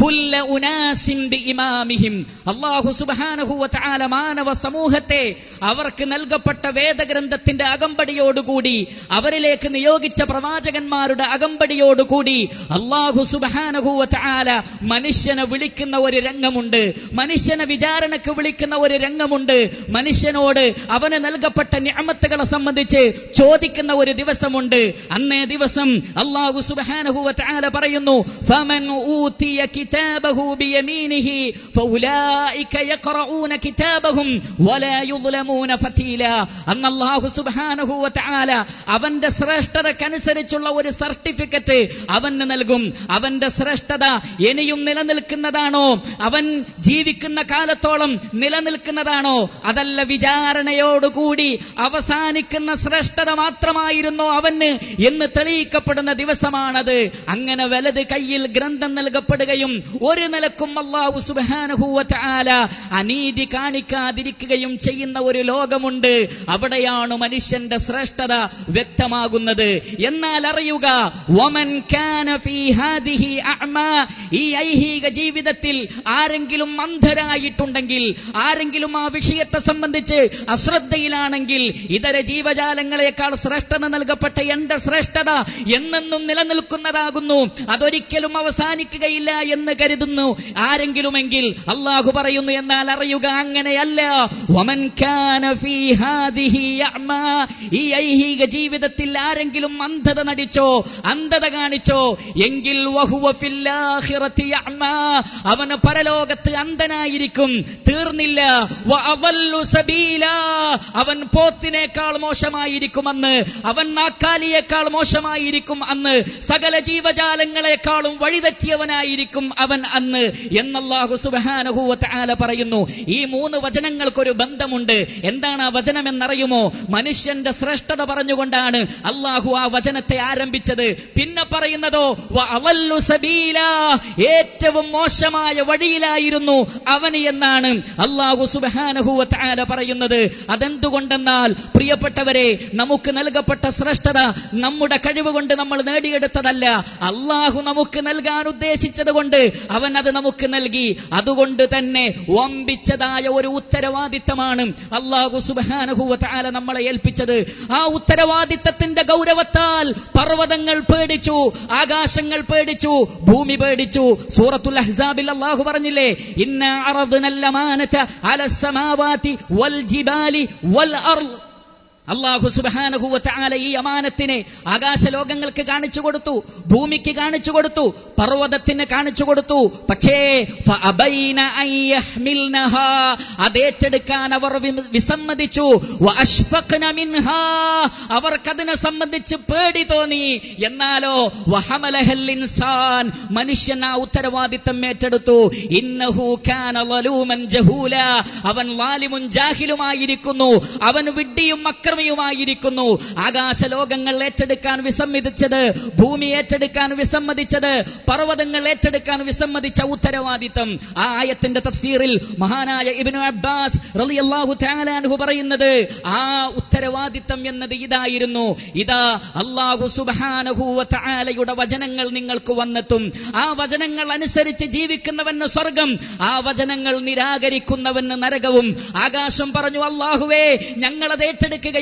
കുല്ല ഉനാസിൻ ബിഇമാമിഹിം. അല്ലാഹു സുബ്ഹാനഹു വ തആല മാനവ സമൂഹത്തെ അവർക്ക് നൽകപ്പെട്ട വേദഗ്രന്ഥത്തിന്റെ അകമ്പടിയോടുകൂടി, അവരിലേക്ക് നിയോഗിച്ച പ്രവാചകന്മാരുടെ അകമ്പടിയോടുകൂടി അല്ലാഹു സുബ്ഹാനഹു വ തആല മനുഷ്യനെ വിളിക്കുന്ന ഒരു രംഗമുണ്ട്. മനുഷ്യനെ വിചാരണക്ക് വിളിക്കുന്ന ഒരു രംഗമുണ്ട്. മനുഷ്യനോട് അവന് നൽകപ്പെട്ട നിഅമത്തുകളെ സംബന്ധിച്ച് ചോദിക്കുന്ന ഒരു ദിവസമുണ്ട്. അന്നേ ദിവസം അല്ലാഹു സുബ്ഹാനഹു വ തആല പറയുന്നു, ഫമൻ ഊതിയ കിതാബഹു ബിയമീനിഹി ഫൗലൈക യഖറഊന കിതാബഹും വലാ യുദ്ലമൂന ഫതീല. അന്ന് അല്ലാഹു സുബ്ഹാനഹു വ തആല അവന്റെ ശ്രേഷ്ഠതക്കനുസരിച്ചുള്ള ഒരു സർട്ടിഫിക്കറ്റ് അവന് നൽകും. അവന്റെ ശ്രേഷ്ഠത ഇനിയും നിലനിൽക്കുന്നതാണോ? അവൻ ജീവിക്കുന്ന കാലത്തോളം നിലനിൽക്കുന്നതാണോ? അതല്ല വിചാരണയോടുകൂടി അവസാനിക്കുന്ന ശ്രേഷ്ഠത മാത്രമായിരുന്നോ അവന് എന്ന് തെളിയിക്കപ്പെടുന്ന ദിവസമാണത്. അങ്ങനെ വലത് കയ്യിൽ ഗ്രന്ഥം നൽകപ്പെടുകയും ഒരു നിലക്കും അല്ലാഹു സുബ്ഹാനഹു വ തആല അനീതി കാണിക്കാതിരിക്കുകയും ചെയ്യുന്ന ഒരു ലോകമുണ്ട്. അവിടെയാണ് മനുഷ്യന്റെ ശ്രേഷ്ഠത വ്യക്തമാകുന്നത്. എന്നാൽ അറിയുക, വമൻ കാന ഫീ ഹാദിഹി അഅ്മാ, ഈ ഐഹിക ജീവിതത്തിൽ ആരെങ്കിലും അന്ധരായിട്ടുണ്ടെങ്കിൽ, ആരെങ്കിലും ആ വിഷയത്തെ സംബന്ധിച്ച് അശ്രദ്ധയിലാണെങ്കിൽ, ഇതര ജീവജാലങ്ങളെക്കാൾ ശ്രേഷ്ഠത നൽകപ്പെട്ട എന്റെ ശ്രേഷ്ഠത എന്നെന്നും നിലനിൽക്കുന്നതാകുന്നു, അതൊരിക്കലും അവസാനിക്കുകയില്ല എന്ന് കരുതുന്നു ആരെങ്കിലുമെങ്കിൽ അല്ലാഹു പറയുന്നു, എന്നാൽ അറിയുക അങ്ങനെയല്ല. വമൻ കാന ഫീ ഹാദിഹി യഅ്മാ, ഈ ഐഹിക ജീവിതത്തിൽ ആരെങ്കിലും അന്ധത നടിച്ചോ, അന്ധത കാണിച്ചോ എങ്കിൽ വഹുവ ഫിൽ ആഖിറതി യഅ്മാ, അവൻ പരലോകത്ത് അന്ധനായിരിക്കും. തീർന്നില്ല, വഅദല്ലു സബീലാ, അവൻ പോത്തിനേക്കാൾ മോശമായിരിക്കുമെന്ന്, അവൻ നാക്കാലിയേക്കാൾ മോശമായിരിക്കും അന്ന്, സകല ജീവജാലങ്ങളെക്കാളും വഴിതെറ്റിയവനായിരിക്കും അവൻ അന്ന് എന്നല്ലാഹു സുബ്ഹാനഹു വ തആല പറയുന്നു. ഈ 3 വചനങ്ങൾക്കൊരു ബന്ധമുണ്ട്. എന്താണ് ആ വചനം എന്നറിയുമോ? മനുഷ്യന്റെ ശ്രേഷ്ഠത പറഞ്ഞുകൊണ്ടാണ് അല്ലാഹു ആ വചനത്തെ ആരംഭിച്ചത്. പിന്നെ പറയുന്നതോ വഅദല്ലു സബീലാ, ഏറ്റവും മോശമായ വഴിയിലായിരുന്നു അവൻ എന്നാണ് അല്ലാഹു സുബ്ഹാനഹു വ തആല പറയുന്നത്. അതെന്തുകൊണ്ടെന്നാൽ പ്രിയപ്പെട്ടവരെ, നമുക്ക് നൽകപ്പെട്ട ശ്രേഷ്ഠത നമ്മുടെ കഴിവ് കൊണ്ട് നമ്മൾ നേടിയെടുത്തതല്ല, അല്ലാഹു നമുക്ക് നൽകാൻ ഉദ്ദേശിച്ചത് കൊണ്ട് അവൻ അത് നമുക്ക് നൽകി. അതുകൊണ്ട് തന്നെ വമ്പിച്ചതായ ഒരു ഉത്തരവാദിത്തമാണ് അല്ലാഹു സുബ്ഹാനഹു വ തആല നമ്മളെ ഏൽപ്പിച്ചത്. ആ ഉത്തരവാദിത്തത്തിന്റെ ഗൗരവത്താൽ പർവ്വതങ്ങൾ പേടിച്ചു, ആകാശങ്ങൾ പേടിച്ചു, ഭൂമി പേടിച്ചു. സൂറത്തുൽ അഹ്സാബിൽ അല്ലാഹു പറഞ്ഞില്ലേ, ഇന്നാ അറദ്നൽ അമാനത അലസ് സമാവാതി വൽ ജിബാലി വൽ അർള്. അല്ലാഹു സുബ്ഹാനഹു വ തആല ഈ അമാനത്തിനെ ആകാശലോകങ്ങൾക്ക് കാണിച്ചു കൊടുത്തു, ഭൂമിക്ക് കാണിച്ചു കൊടുത്തു, പർവ്വതത്തിന് കാണിച്ചു കൊടുത്തു. പക്ഷേ ഫഅബൈന അൻ യഹ്മിൽനഹാ, അതേറ്റെടുക്കാൻ അവർ വിസമ്മതിച്ചു. വഅഷ്ഫഖ്ന മിൻഹാ, അവർക്കതിനെ സംബന്ധിച്ച് പേടി തോന്നി. എന്നാലോ വഹമലഹൽ ഇൻസാൻ, മനുഷ്യൻ ആ ഉത്തരവാദിത്തം ഏറ്റെടുത്തു. ഇന്നഹു കാന ളലൂമൻ ജഹൂല, അവൻ ളാലിമുൻ ജാഹിലുമായിരിക്കുന്നു, അവൻ വിഡ്ഢിയും ായിരിക്കുന്നു. ആകാശലോകങ്ങൾ ഏറ്റെടുക്കാൻ വിസമ്മതിച്ചത്, ഭൂമി ഏറ്റെടുക്കാൻ വിസമ്മതിച്ചത്, പർവ്വതങ്ങൾ ഏറ്റെടുക്കാൻ വിസമ്മതിച്ച ഉത്തരവാദിത്തം. ആ ആയത്തിന്റെ തഫ്സീറിൽ മഹാനായ ഇബ്നു അബ്ബാസ് റളിയല്ലാഹു തആല അൻഹു പറയുന്നത്, ആ ഉത്തരവാദിത്തം എന്നത് ഇതായിരുന്നു. ഇതാ അല്ലാഹു സുബ്ഹാനഹു വ തആലയുടെ വചനങ്ങൾ നിങ്ങൾക്ക് വന്നെത്തും. ആ വചനങ്ങൾ അനുസരിച്ച് ജീവിക്കുന്നവന് സ്വർഗം, ആ വചനങ്ങൾ നിരാകരിക്കുന്നവന് നരകവും. ആകാശം പറഞ്ഞു, അല്ലാഹുവേ ഞങ്ങളത് ഏറ്റെടുക്കുകയില്ല,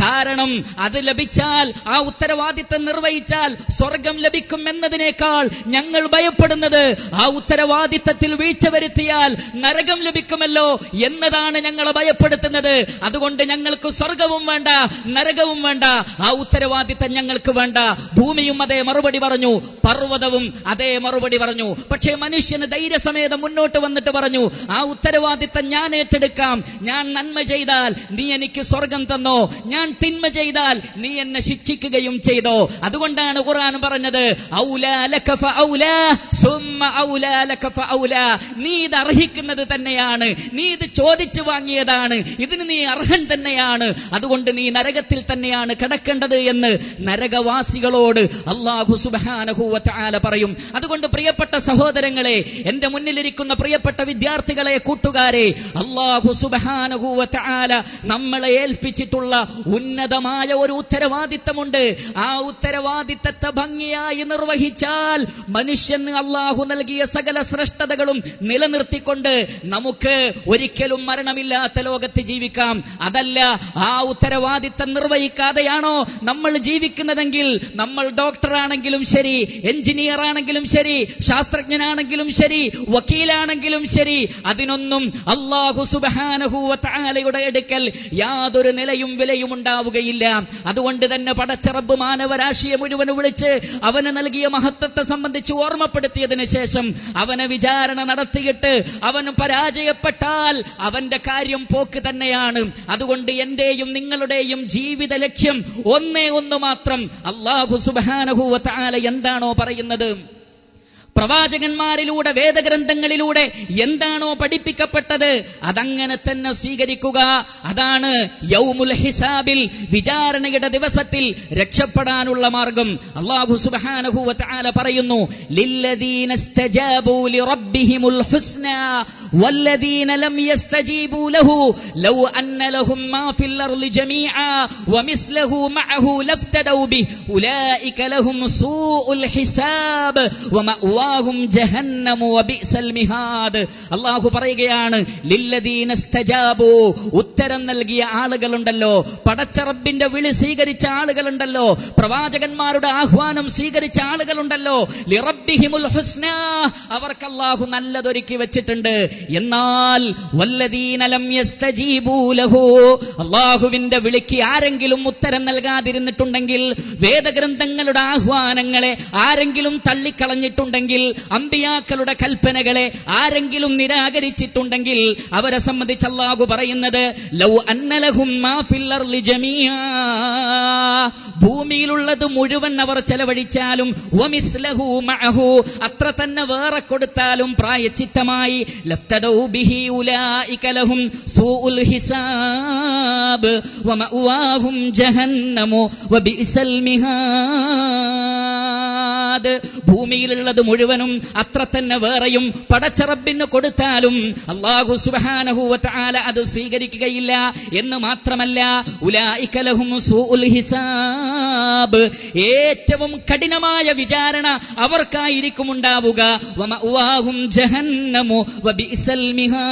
കാരണം അത് ലഭിച്ചാൽ, ആ ഉത്തരവാദിത്തം നിർവഹിച്ചാൽ സ്വർഗം ലഭിക്കും എന്നതിനേക്കാൾ ഞങ്ങൾ ഭയപ്പെടുന്നത് ആ ഉത്തരവാദിത്തത്തിൽ വീഴ്ച വരുത്തിയാൽ നരകം ലഭിക്കുമല്ലോ എന്നതാണ് ഞങ്ങളെ ഭയപ്പെടുത്തുന്നത്. അതുകൊണ്ട് ഞങ്ങൾക്ക് സ്വർഗവും വേണ്ട, നരകവും വേണ്ട, ആ ഉത്തരവാദിത്തം ഞങ്ങൾക്ക് വേണ്ട. ഭൂമിയും അതേ മറുപടി പറഞ്ഞു, പർവ്വതവും അതേ മറുപടി പറഞ്ഞു. പക്ഷേ മനുഷ്യന് ധൈര്യസമേതം മുന്നോട്ട് വന്നിട്ട് പറഞ്ഞു, ആ ഉത്തരവാദിത്തം ഞാൻ ഏറ്റെടുക്കാം. ഞാൻ നന്മ ചെയ്താൽ നീ എനിക്ക് സ്വർഗം തന്നോ, ഞാൻ തിന്മ ചെയ്താൽ നീ എന്നെ ശിക്ഷിക്കുകയും ചെയ്തോ. അതുകൊണ്ടാണ് ഖുർആൻ പറഞ്ഞത്, ഔലാ ലക ഫഔലാ സുമ്മ ഔലാ ലക ഫഔലാ, നീ ഇത് അർഹിക്കുന്നത് തന്നെയാണ്, നീ ഇത് ചോദിച്ചു വാങ്ങിയതാണ്, ഇതിന് നീ അർഹൻ തന്നെയാണ്, അതുകൊണ്ട് നീ നരകത്തിൽ തന്നെയാണ് കിടക്കേണ്ടത് എന്ന് നരകവാസികളോട് അല്ലാഹു സുബ്ഹാനഹു വ തആല പറയും. അതുകൊണ്ട് പ്രിയപ്പെട്ട സഹോദരങ്ങളെ, എന്റെ മുന്നിലിരിക്കുന്ന പ്രിയപ്പെട്ട വിദ്യാർത്ഥികളെ, കൂട്ടുകാരെ, അല്ലാഹു സുബ്ഹാനഹു വ തആല നമ്മളെ ഏൽപ്പിച്ചിട്ടുള്ള ഉന്നതമായ ഒരു ഉത്തരവാദിത്തമുണ്ട്. ആ ഉത്തരവാദിത്തത്തെ ഭംഗിയായി നിർവഹിച്ചാൽ മനുഷ്യന് അല്ലാഹു നൽകിയ സകല ശ്രേഷ്ഠതകളും നിലനിർത്തിക്കൊണ്ട് നമുക്ക് ഒരിക്കലും മരണമില്ലാത്ത ലോകത്ത് ജീവിക്കാം. അതല്ല, ആ ഉത്തരവാദിത്തം നിർവഹിക്കാതെയാണോ നമ്മൾ ജീവിക്കുന്നതെങ്കിൽ, നമ്മൾ ഡോക്ടറാണെങ്കിലും ശരി, എഞ്ചിനീയർ ആണെങ്കിലും ശരി, ശാസ്ത്രജ്ഞനാണെങ്കിലും ശരി, വക്കീലാണെങ്കിലും ശരി, അതിനൊന്നും അല്ലാഹു സുബ്ഹാനഹു വ തആലയുടെ അടുക്കൽ യാതൊരു നിലയും വിലയും ഉണ്ടാവുകയില്ല. അതുകൊണ്ട് തന്നെ പടച്ച റബ്ബ് മാനവരാശിയെ മുഴുവൻ വിളിച്ച് അവന് നൽകിയ മഹത്വത്തെ സംബന്ധിച്ച് ഓർമ്മപ്പെടുത്തിയതിനു ശേഷം അവനെ വിചാരണ നടത്തിയിട്ട് അവന് പരാജയപ്പെട്ടാൽ അവന്റെ കാര്യം പോക്ക് തന്നെയാണ്. അതുകൊണ്ട് എന്റെയും നിങ്ങളുടെയും ജീവിത ലക്ഷ്യം ഒന്നേ ഒന്ന് മാത്രം. അല്ലാഹു സുബ്ഹാനഹു വ തആല എന്താണോ പറയുന്നത്, പ്രവാചകന്മാരിലൂടെ, വേദഗ്രന്ഥങ്ങളിലൂടെ എന്താണോ പഠിപ്പിക്കപ്പെട്ടത് അതങ്ങനെ തന്നെ സ്വീകരിക്കുക. അതാണ് യൗമുൽ ഹിസാബിൽ, വിചാരണയുടെ ദിവസത്തിൽ രക്ഷപ്പെടാനുള്ള മാർഗം. അല്ലാഹു സുബ്ഹാനഹു വ തആല പറയുന്നു, ലില്ലദീന ഇസ്തജാബൂ ലിറബ്ബിഹിമുൽ ഹുസ്നാ വല്ലദീന ലം യസ്തജീബൂ ലഹു ലൗ അന്ന ലഹും മാ ഫിൽ അർളി ജമീഅ വമിസ്ലഹു മഅഹു ലഫ്തദൗ ബിഹി ഉലൈക ലഹും സൂഉൽ ഹിസാബ് വമഅവാ വമഅവാഹും ജഹന്നമു വബിഅ്സൽ മിഹാദ്. അല്ലാഹു പറയുകയാണ്, ലില്ലദീന ഇസ്തജാബു, ഉത്തരം നൽകിയ ആളുകളുണ്ടല്ലോ, പടച്ച റബ്ബിന്റെ വിളി സ്വീകരിച്ച ആളുകളുണ്ടല്ലോ, പ്രവാചകന്മാരുടെ ആഹ്വാനം സ്വീകരിച്ച ആളുകളുണ്ടല്ലോ, ലിറബ്ബിഹിമുൽ ഹുസ്നാ, അവർക്ക് അല്ലാഹു നല്ലതൊരുക്കി വെച്ചിട്ടുണ്ട്. എന്നാൽ വല്ലദീന ലം യസ്തജീബൂ ലഹു, അല്ലാഹുവിന്റെ വിളിക്ക് ആരെങ്കിലും ഉത്തരം നൽകാതിരുന്നിട്ടുണ്ടെങ്കിൽ, വേദഗ്രന്ഥങ്ങളുടെ ആഹ്വാനങ്ങളെ ആരെങ്കിലും തള്ളിക്കളഞ്ഞിട്ടുണ്ടെങ്കിൽ, അമ്പിയാക്കളുടെ കൽപ്പനകളെ ആരെങ്കിലും നിരാകരിച്ചിട്ടുണ്ടെങ്കിൽ, അവരെ സംബന്ധിച്ച് അല്ലാഹു പറയുന്നത്, ലൗ അന്നലഹും മാ ഫിൽ അർളി ജമീഅ, ഭൂമിയിലുള്ളത് മുഴുവൻ അവർ ചെലവഴിച്ചാലും, വമിസ്ലഹു മഅഹു, അത്ര തന്നെ വേറെ കൊടുത്താലും പ്രായച്ചിത്തമായി, ലഫ്തദൗ ബിഹി ഉലൈക ലഹും സൂഉൽ ഹിസാബ് വമഅവാഹും ജഹന്നമു വബിഅ്സൽ മിഹാദ്. ഭൂമിയിലുള്ളത് മുഴുവനും അത്ര തന്നെ വേറെയും പടച്ച റബ്ബിന് കൊടുത്താലും അല്ലാഹു സുബ്ഹാനഹു വ തആല അത് സ്വീകരിക്കുകയില്ല എന്ന് മാത്രമല്ല, ഉലൈക ലഹും സൂഉൽ ഹിസാബ്, ഏറ്റവും കഠിനമായ വിചാരണ അവർക്കായിരിക്കും ഉണ്ടാവുക. വമഅവാഹും ജഹന്നമു വബിഅ്സൽ മിഹാദ്,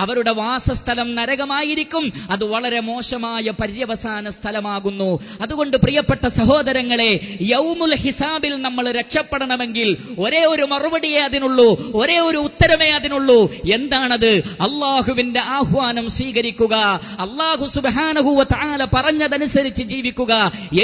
അവരുടെ വാസസ്ഥലം നരകമായിരിക്കും. അത് വളരെ മോശമായ പര്യവസാന സ്ഥലമാകുന്നു. അതുകൊണ്ട് പ്രിയപ്പെട്ട സഹോദരങ്ങളെ, യൗമുൽ ഹിസാബിൽ നമ്മൾ രക്ഷപ്പെടണമെങ്കിൽ ഒരേ ഒരു മറുപടിയേ അതിനുള്ളൂ, ഒരേ ഒരു ഉത്തരമേ അതിനുള്ളൂ. എന്താണത്? അല്ലാഹുവിന്റെ ആഹ്വാനം സ്വീകരിക്കുക, അല്ലാഹു സുബ്ഹാനഹു വ തആല പറഞ്ഞതനുസരിച്ച് ജീവിക്കുക.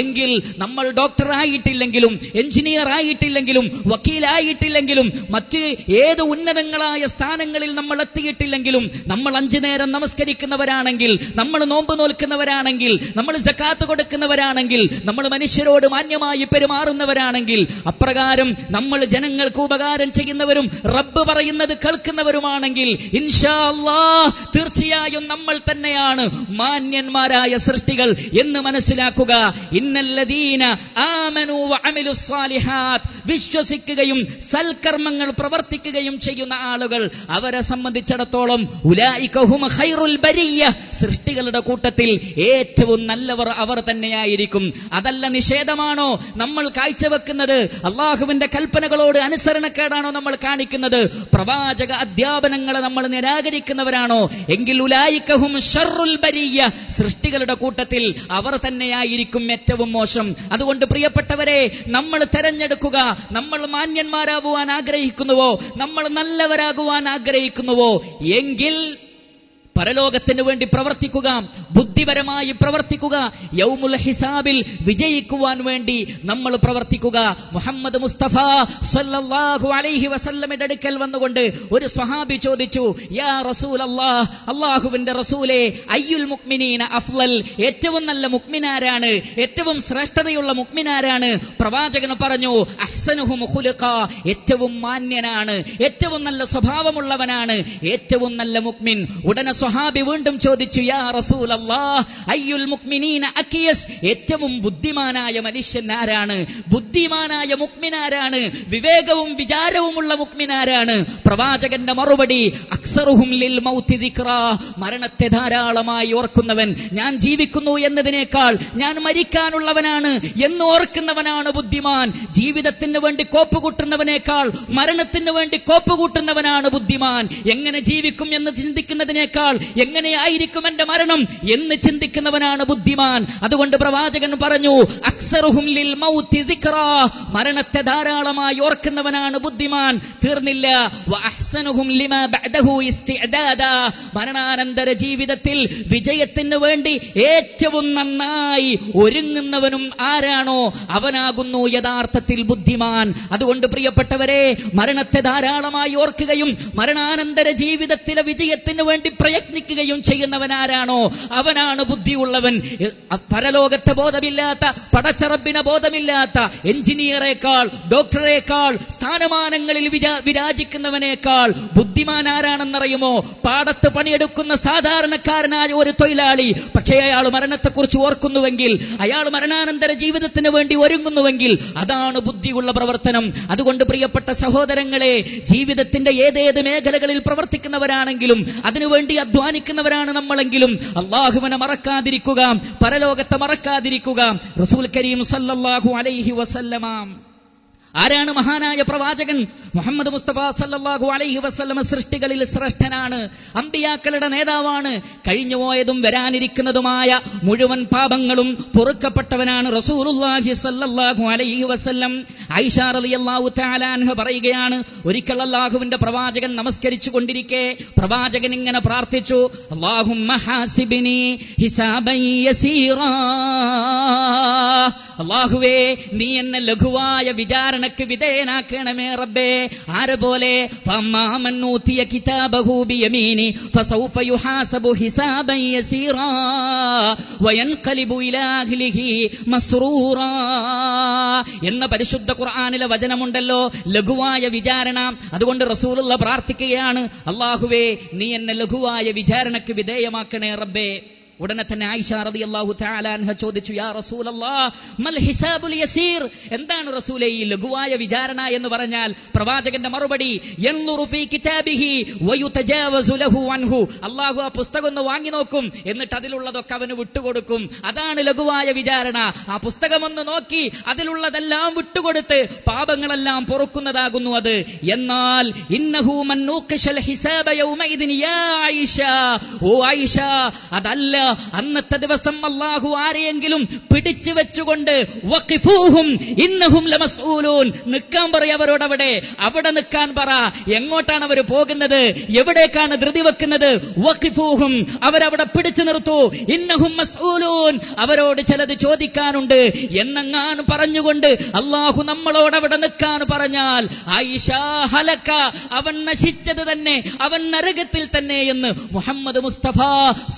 എങ്കിൽ നമ്മൾ ഡോക്ടറായിട്ടില്ലെങ്കിലും, എഞ്ചിനീയർ ആയിട്ടില്ലെങ്കിലും, വക്കീലായിട്ടില്ലെങ്കിലും, മറ്റ് ഏത് ഉന്നതങ്ങളായ സ്ഥാനങ്ങളിൽ നമ്മൾ എത്തിയിട്ടില്ലെങ്കിലും, നമ്മൾ 5 നേരം നമസ്കരിക്കുന്നവരാണെങ്കിൽ, നമ്മൾ നോമ്പ് നോൽക്കുന്നവരാണെങ്കിൽ, നമ്മൾ സക്കാത്ത് കൊടുക്കുന്നവരാണെങ്കിൽ, നമ്മൾ മനുഷ്യരോട് മാന്യമായി പെരുമാറുന്നവരാണെങ്കിൽ, അപ്രകാരം നമ്മൾ ജനങ്ങൾക്ക് ഉപകാരം ചെയ്യുന്നവരും റബ്ബ് പറയുന്നത് കേൾക്കുന്നവരുമാണെങ്കിൽ, ഇൻഷാ അല്ലാഹ് തീർച്ചയായും നമ്മൾ തന്നെയാണ് മാന്യന്മാരായ സൃഷ്ടികൾ എന്ന് മനസ്സിലാക്കുക. ഇന്നല്ലദീന ആമനൂ വഅമിലുസ് സ്വാലിഹാത്ത്, വിശ്വസിക്കുകയും സൽക്കർമ്മങ്ങൾ പ്രവർത്തിക്കുകയും ചെയ്യുന്ന ആളുകൾ, അവരെ സംബന്ധിച്ചിടത്തോളം ഉലൈക ഹും ഖൈറുൽ ബരിയ്യ, സൃഷ്ടികളുടെ കൂട്ടത്തിൽ ഏറ്റവും നല്ലവർ അവർ തന്നെയായിരിക്കും. അതല്ല നിഷേധമാണോ നമ്മൾ കാഴ്ചവെക്കുന്നത്? അള്ളാഹുവിന്റെ കൽപ്പനകളോട് അനുസരണക്കേടാണോ നമ്മൾ കാണിക്കുന്നത്? പ്രവാചക അധ്യാപനങ്ങളെ നമ്മൾ നിരാകരിക്കുന്നവരാണോ? എങ്കിൽ ഉലൈക ഹും ശർറുൽ ബരിയ്യ, സൃഷ്ടികളുടെ കൂട്ടത്തിൽ അവർ തന്നെയായിരിക്കും ഏറ്റവും മോശം. അതുകൊണ്ട് പ്രിയപ്പെട്ടവരെ, നമ്മൾ തെരഞ്ഞെടുക്കുക. നമ്മൾ മാന്യന്മാരാകുവാൻ ആഗ്രഹിക്കുന്നുവോ? നമ്മൾ നല്ലവരാകുവാൻ ആഗ്രഹിക്കുന്നുവോ? എങ്കിൽ പരലോകത്തിന് വേണ്ടി പ്രവർത്തിക്കുക, ബുദ്ധിപരമായി പ്രവർത്തിക്കുക, യൗമുൽ ഹിസാബിൽ വിജയിക്കുവാൻ വേണ്ടി നമ്മൾ പ്രവർത്തിക്കുക. മുഹമ്മദ് മുസ്തഫ സല്ലല്ലാഹു അലൈഹി വസല്ലമയുടെ അടുക്കൽ വന്നുകൊണ്ട് ഒരു സ്വഹാബി ചോദിച്ചു, യാ റസൂലല്ലാഹ്, അല്ലാഹുവിന്റെ റസൂലേ, അയ്യുൽ മുഅ്മിനീന അഫ്ളൽ, ഏറ്റവും നല്ല മുഅ്മിനാരാണ്, ഏറ്റവും ശ്രേഷ്ഠതയുള്ള മുഅ്മിനാരാണ്? പ്രവാചകൻ പറഞ്ഞു, അഹ്സനുഹും ഖുലുഖ, ഏറ്റവും മാന്യനാണ്, ഏറ്റവും നല്ല സ്വഭാവമുള്ളവനാണ് ഏറ്റവും നല്ല മുഅ്മിൻ. ഉടനെ സ്വഹാബി വീണ്ടും ചോദിച്ചു, യാ റസൂലല്ലാഹ്, അയ്യുൽ മുഅ്മിനീന അകിയസ്, ഏറ്റവും ബുദ്ധിമാനായ മനുഷ്യൻ ആരാണ്? ബുദ്ധിമാനായ മുഅ്മിനാരാണ്? വിവേകവും വിചാരവുമുള്ള മുഅ്മിനാരാണ്? പ്രവാചകന്റെ മറുപടി, അക്സറുഹും ലിൽ മൗതി ദിക്റാ, മരണത്തെ ധാരാളമായി ഓർക്കുന്നവൻ. ഞാൻ ജീവിക്കുന്നു എന്നതിനേക്കാൾ ഞാൻ മരിക്കാനുള്ളവനാണ് എന്ന് ഓർക്കുന്നവനാണ് ബുദ്ധിമാൻ. ജീവിതത്തിന് വേണ്ടി കോപ്പുകൂട്ടുന്നവനേക്കാൾ മരണത്തിന് വേണ്ടി കോപ്പുകൂട്ടുന്നവനാണ് ബുദ്ധിമാൻ. എങ്ങനെ ജീവിക്കും എന്ന് ചിന്തിക്കുന്നതിനേക്കാൾ എങ്ങനെയായിരിക്കും എന്റെ മരണം എന്ന് ചിന്തിക്കുന്നവനാണ് ബുദ്ധിമാൻ. അതുകൊണ്ട് പ്രവാചകൻ പറഞ്ഞു, അക്സറുഹും ലിൽ മൗതി ദിക്റാ, മരണത്തെ ധാരാളമായി ഓർക്കുന്നവനാണ് ബുദ്ധിമാൻ. തീർന്നില്ല, വഅഹ്സനുഹും ലിമാ ബഅദഹു ഇസ്തിഅദാദാ, മരണാനന്തര ജീവിതത്തിൽ വിജയത്തിന് വേണ്ടി ഏറ്റവും നന്നായി ഒരുങ്ങുന്നവനും ആരാണോ അവനാകുന്നു യഥാർത്ഥത്തിൽ ബുദ്ധിമാൻ. അതുകൊണ്ട് പ്രിയപ്പെട്ടവരെ, മരണത്തെ ധാരാളമായി ഓർക്കുകയും മരണാനന്തര ജീവിതത്തിലെ വിജയത്തിന് വേണ്ടി പ്രയത്നിക്കുകയും ചെയ്യുന്നവനാരാണോ അവനാണ് ബുദ്ധിയുള്ളവൻ. പരലോകത്തെ ബോധമില്ലാത്ത, പടച്ചറബിനെ ബോധമില്ലാത്ത എഞ്ചിനീയറേക്കാൾ, ഡോക്ടറേക്കാൾ, സ്ഥാനമാനങ്ങളിൽ വിരാജിക്കുന്നവനേക്കാൾ ബുദ്ധിമാൻ ആരാണെന്നറിയുമോ? പാടത്ത് പണിയെടുക്കുന്ന സാധാരണക്കാരനായ ഒരു തൊഴിലാളി. പക്ഷേ അയാൾ മരണത്തെക്കുറിച്ച് ഓർക്കുന്നുവെങ്കിൽ, അയാൾ മരണാനന്തര ജീവിതത്തിന് വേണ്ടി ഒരുങ്ങുന്നുവെങ്കിൽ, അതാണ് ബുദ്ധിയുള്ള പ്രവർത്തനം. അതുകൊണ്ട് പ്രിയപ്പെട്ട സഹോദരങ്ങളെ, ജീവിതത്തിന്റെ ഏതേത് മേഖലകളിൽ പ്രവർത്തിക്കുന്നവരാണെങ്കിലും, അതിനുവേണ്ടി അധ്വാനിക്കുന്നവരാണ് നമ്മളെങ്കിലും, അള്ളാഹുവിനെ മറക്കാതിരിക്കുക, പരലോകത്തെ മറക്കാതിരിക്കുക. റസൂൽ കരീം സല്ലല്ലാഹു അലൈഹി വസല്ലമ ആരാണ് മഹാനായ പ്രവാചകൻ? മുഹമ്മദ് മുസ്തഫ സല്ലല്ലാഹു അലൈഹി വസല്ലമ സൃഷ്ടികളിൽ ശ്രേഷ്ഠനാണ്, അമ്പിയാക്കളുടെ നേതാവാണ്. കഴിഞ്ഞുപോയതും വരാനിരിക്കുന്നതുമായ മുഴുവൻ പാപങ്ങളും പൊറുക്കപ്പെട്ടവനാണ് റസൂലുള്ളാഹി സല്ലല്ലാഹു അലൈഹി വസല്ലം. ആയിഷ റളിയല്ലാഹു തആല അൻഹ പറയുകയാണ്, ഒരിക്കൽ അല്ലാഹുവിന്റെ പ്രവാചകൻ നമസ്കരിച്ചു കൊണ്ടിരിക്കെ പ്രവാചകൻ ഇങ്ങനെ പ്രാർത്ഥിച്ചു, അല്ലാഹുമ്മ ഹാസിബ്നി ഹിസാബൻ യസീറാ. അല്ലാഹുവേ, നീ എന്നെ ലഘുവായ വിചാരണക്ക് വിധേയനാക്കണമേ റബ്ബേ. ആരെപോലെ? ഫമ്മാമൻ ഊതിയ കിതാബഹു ബിയമീനി ഫസൗഫ യുഹാസബു ഹിസാബൻ യസീറാ വയൻഖലിബു ഇലാ അഹ്ലിഹി മസ്റൂറാ എന്ന പരിശുദ്ധ ഖുർആനിലെ വചനമുണ്ടല്ലോ, ലഘുവായ വിചാരണ. അതുകൊണ്ട് റസൂലുള്ള പ്രാർത്ഥിക്കുകയാണ്, അല്ലാഹുവേ, നീ എന്നെ ലഘുവായ വിചാരണക്ക് വിധേയമാക്കണേ റബ്ബേ. ഉടനെ തന്നെ ആയിഷ റളിയല്ലാഹു തആല അൻഹ ചോദിച്ചു, യാ റസൂലല്ലാഹ് മൽ ഹിസാബുൽ യസീർ, എന്താണ് റസൂലേ ഈ ലഘുവായ വിചാരണ എന്ന് പറഞ്ഞാൽ? പ്രവാചകന്റെ മറുപടി, യൻളുറു ഫീ കിതാബിഹി വയുതജാവസു ലഹു അൻഹു. അല്ലാഹു ആ പുസ്തകം ഒന്ന് വാങ്ങി നോക്കും, എന്നിട്ട് അതിലുള്ളതൊക്കെ അവന് വിട്ടുകൊടുക്കും. അതാണ് ലഘുവായ വിചാരണ. ആ പുസ്തകം ഒന്ന് നോക്കി അതിലുള്ളതെല്ലാം വിട്ടുകൊടുത്ത് പാപങ്ങളെല്ലാം പൊറുക്കുന്നതാകുന്നു അത്. എന്നാൽ ഇന്നഹു മൻ നൂഖിശൽ ഹിസാബ യൗമഇദിൻ യാ ആയിഷ, ഓ ആയിഷ, അതല്ല, അന്നത്തെ ദിവസം അല്ലാഹു ആരെയെങ്കിലും പിടിച്ചു വെച്ചുകൊണ്ട് വഖിഫൂഹും ഇന്നഹും ലമസ്ഊലൂൻ, നിൽക്കാൻ പറയ അവരോട്, അവിടെ നിൽക്കാൻ പറ. എങ്ങോട്ടാണ് അവർ പോകുന്നത്? എവിടേക്കാണ് ധൃതി വെക്കുന്നത്? വഖിഫൂഹും, അവരവിടെ പിടിച്ചു നിർത്തൂ. ഇന്നഹും മസ്ഊലൂൻ, അവരോട് ചിലത് ചോദിക്കാനുണ്ട് എന്നെങ്ങാൻ പറഞ്ഞുകൊണ്ട് അല്ലാഹു നമ്മളോട് അവിടെ നിൽക്കാൻ പറഞ്ഞാൽ ആയിഷ ഹലക, അവൻ നശിച്ചത് തന്നെ, അവൻ നരകത്തിൽ തന്നെ എന്ന് മുഹമ്മദ് മുസ്തഫ